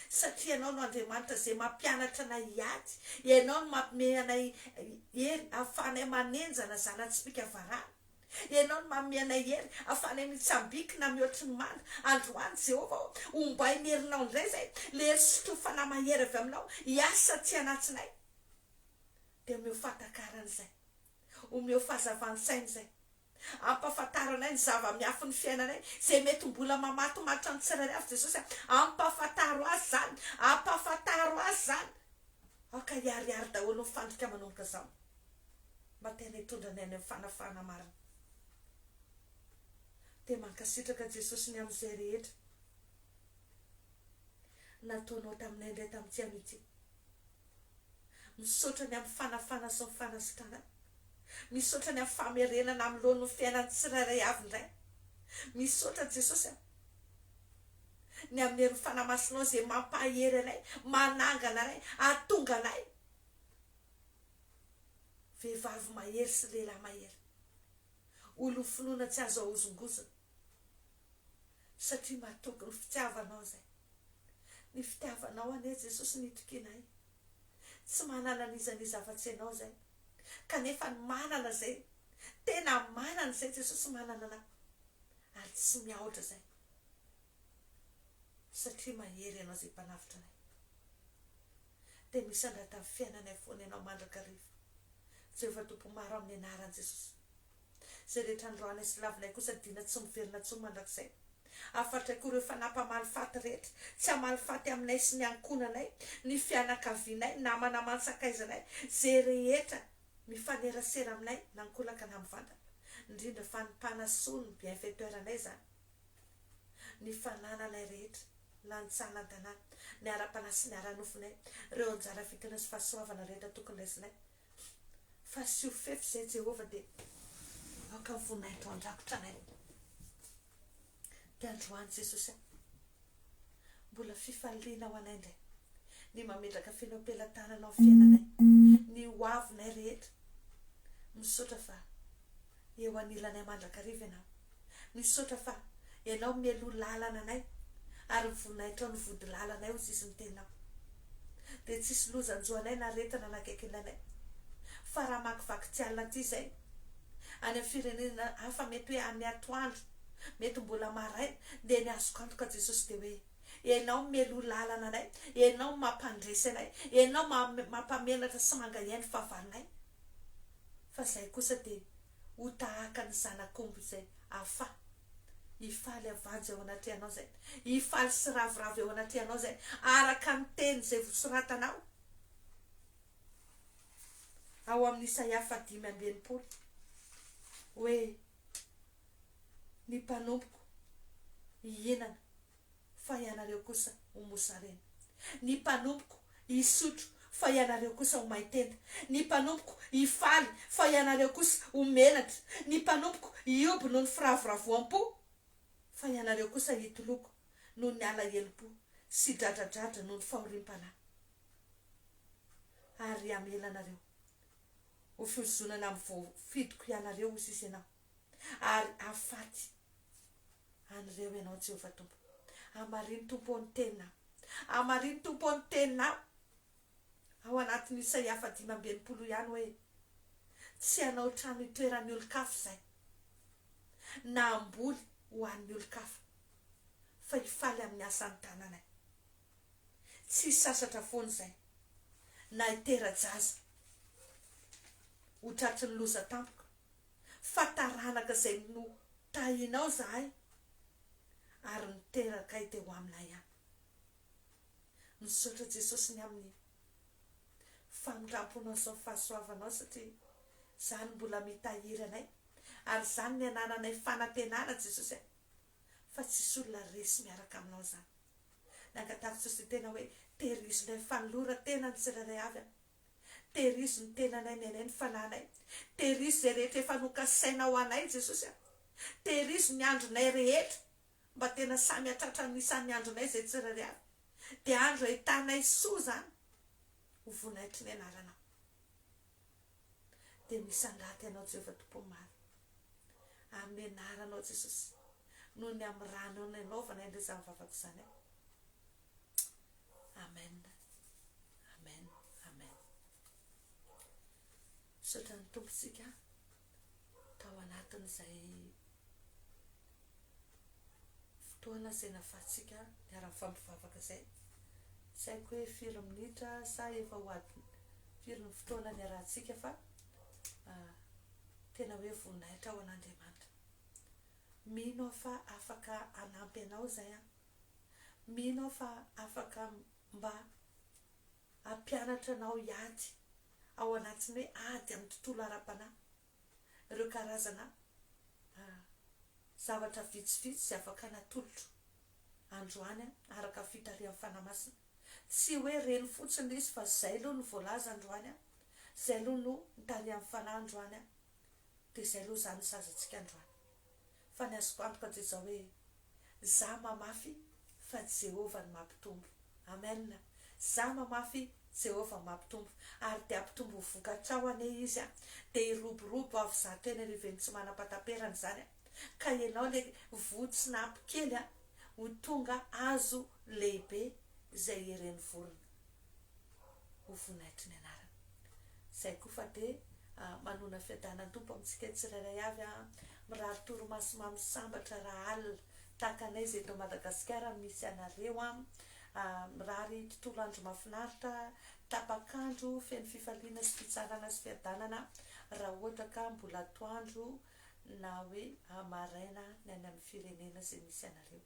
satria ianao no Andriamanitra zay mampianatra anay hiady ianao no mampime anay hery ahafahanay manenjana zana-tsipika varana ianao no mampime anay hery ahafahanay mitsambikina mihoatry ny manda androany Jehova ombay ny herinao ndray zay le sotro fanahy mahery avy aminao hiasa tsy anatinay de omeo fahatakarany zay omeo fahazavany-sainy zay ampafantaranay ny zava-miafy ny fiainanay zay mety mbola mamatomatotra ny tsirairay avy Jesosy ampafantaro azy zany ampafantaro azy zany aka hiariary daholo mifandrika manomboka zao mba tena hitondranay any amin'ny fanafana marina de mankasitraka Jesosy ny amin'izay rehetra nataonao taminay indray tamin'ity amin'ity misaotra ny amin'ny fanafana sy ny fanasitrana misaotra ny amin'ny famerenana amin'ny lohan'ny fiainany tsirairay avy indray misaotra Jesosy ny amin'ny hery fanamasinao zay mampahery anay manangana anay atonga anay vehivavy mahery sy lehilahy mahery olo finoana tsy azo ahozongozona satria mahatoky ny fitiavanao zay ny fitiavanao ane Jesosy nitokinay tsy manana nizaniza afa-tsy ianao zay kanefa ny manana zay tena manana zay Jesosy manana anao ary tsy miaotra zay satria mahery ianao zay mpanavitra anay de misy andrata fiainanay foana ianao mandrakariva Jehova tompo maro amin'ny anaran'i Jesosy zay rehetra androanay sy lavinay kosa dina tsy miverina tsony mandrakizay afatra koa ireo fanampamalifaty rehetra tsy hamalifaty aminay sy ny ankonanay ny fianakavianay namana mansakaizanay zay rehetra mifanerasera aminay nankolaka na mivantana indrindra fa ny mpanasoa ny bienfaiteur-anay zany ny fanananay rehetra lantsana an-tanàna ny ara-panahy sy ny ara-nofinay reo anjara fitana sy fahasoavana rehetra tokony raisinay fa sy ho fefy zay Jehova de aka vonay to andrakotra anay de androany Jesosy mbola fifaliana ho anay ndray ny mametraka finoam-pelantananao fiainanay ny hoavinay rehetra misaotra fa eo anilanay mandrakariva ianao misaotra fa ianao mielo lalana anay ary voninahitra ny vody lalanay ho sisy ny tenao de tsisy lozanjoanay na retana nakaiky ilanay fa raha makivaky tsy alina ty zay any amin'ny firenena hafa mety hoe any atoandro mety mbola maraina de ny azoko antoka Jesosy de hoe ianao mielo lalana anay ianao mampandresy anay ianao mampamenatra sy mangahiany fahavalonay fa zay kosa de ho tahaka ny zanak'omby zay afa hifaly avajy ao anaty anao zay hifaly sy ravoravo eo anaty anao zay araka ny teny zay vosoratanao ao amin'ny Isaia 5:20 hoe ny mpanompoko hihinana fa ianareo kosa ho mosarena ny mpanompoko hisotro fa ianareo kosa ho maitenda ny mpanompoko hifaly fa ianareo kosa ho menatra ny mpanompoko hioby noho ny firavoravoam-po fa ianareo kosa hitoloko noho ny alahelo-po sy dradradratra noho ny fahorim-panahy ary amelanareo ho fizonana amin'ny voafidiko ianareo ho sisy ianao ary afaty an'ireo ianao Jehovah tompo, hamariny tompo ny tenina, hamariny tompo ny tenina ao anatin'ny Isaia 5:20 ihany hoe tsy hanao trano itoeran'ny olon-kafa zay na amboly ho an'ny olon-kafa fa hifaly amin'ny asan'ny tananay, tsy sasatra foana zay na hitera-jaza ho tratry ny loza tampoka fa taranaka zay no tahinao zahay ary niteraka teo aminay ihany. Misaotra Jesosy ny amin'ny famindramponao sy ny fahasoavanao satria zany mbola mitahiry anay ary zany ny anananay fanantenana Jesosy fa tsisy olona resy miaraka aminao zany. Nangataka Jesosy tena hoe tehirizonay fanolora tena ny tsirairay avy, tehirizo ny tenanay ny anay ny fananay, tehirizo zay rehetra efa nokasaina ho anay Jesosy, tehirizo ny andronay rehetra mba tena samy atratra ny isan'ny andronay zay tsirairay avy, dia andro ahitanay soa zany ho vonaitry ny anaranao. Dia misy andaty ianao Jehovah tompo maro amin'ny anaranao Jesosy noho ny amin'ny ranao ny anaovana indray izany vavako izany. Amen, amen, amen. Misaotra ny tompontsika tao anatin'izay fotoana izay nahafahantsika niara-mifampivavaka izay. Tsy haiko hoe firy minitra sa efa ho adiny firy ny fotoana niarahantsika fa tena hoe voninahitra ao an'Andriamanitra. Mino fa afaka hanampy anao zay, mino fa afaka mba hampianatra anao hiady ao anatiny hoe ady amin'ny tontolo ara-panahy, ireo karazana zavatra vitsivitsy sy afaka natolotro androany araka fitarian'ny fanamasina. Tsy hoe reny fotsiny izy fa zay aloha no voalaza androany, zay aloha no nitarian'ny fanahy androany, dia zay aloha zany sazantsika androany. Fa ny azoko antoka dia zao hoe za mamafy fa Jehovah no mampitombo. Amen. Za mamafy Jehovah mampitombo ary dia ampitombo vokatra ao ane izy, dia iroborobo avy zato eny ariveny tsy manam-pataperany zany, ka ianao le votsy na ampikely ho tonga azo lehibe izay ireny vorona ho vonaitry ny anarana. Zay koa fa dia manona fiadanany tompo amintsika tsirairay avy, mirary toromaso mamy sambatra raha alina tahaka anay izay eto Madagasikara misy anareo, mirary tontolo andro mahafinaritra, tapakandro feno fifaliana sy fitsarana sy fiadanana raha ohatra ka mbola atoandro na hoe maraina ny any amin'ny firenena izay misy anareo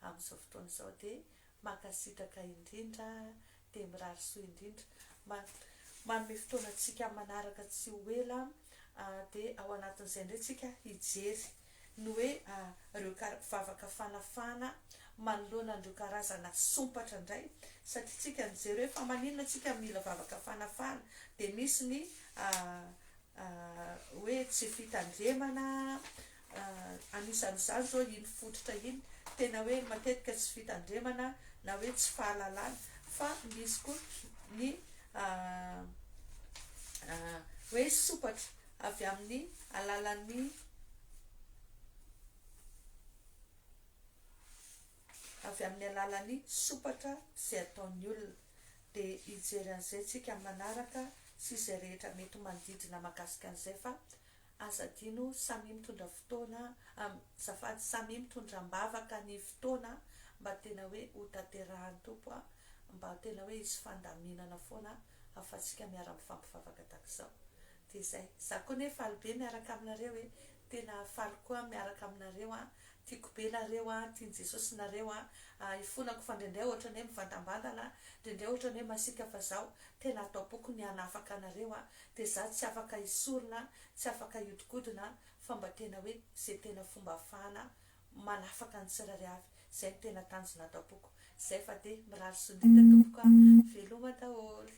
amin'izao fotoana izao. Dia makasitraka indrindra, dia mirary soa indrindra, manome fotoana antsika manaraka tsy ho ela, dia ao anatin'izay indray tsika hijery ny hoe ireo vavaka fanafana manoloana an'ireo karazana sompatra indray, satria tsika nijery hoe fa maninona tsika mila vavaka fanafana, dia misy ny hoe tsy fitandremana, anisan'izany zao iny fototra iny tena hoe matetika tsy fitandremana na hoe tsy fahalalana, fa misy koa ny hoe sopatra avy amin'ny alalan'ny sopatra izay ataon'ny olona. Dia hijery an'izay tsika manaraka sy izay rehetra mety manodidina mahakasika an'izay, fa aza dino samy mitondra fotoana, zafady samy mitondra mbavaka ny fotoana mba tena hoe ho tanterahan'ny tompo, mba tena hoe hisy fandaminana foana ahafahantsika miara-mifampivavaka tahak'izao. Dia izay, za koa nefa faly be miaraka aminareo, hoe tena faly koa miaraka aminareo, tiako be nareo, tiany Jesosy nareo, ifonako fa indraindray ohatra ny hoe mivandambandana, indraindray ohatra ny hoe masika fa zao tena atao-poko ny hanafaka anareo, dia za tsy afaka hisorona, tsy afaka hiodikodina, fa mba tena hoe zay tena fomba ahafahana manafaka ny tsirairay avy, zay tena tanjona atao-poko. Zay fa dia mirary soa indrindra tompoka, veloma daholo.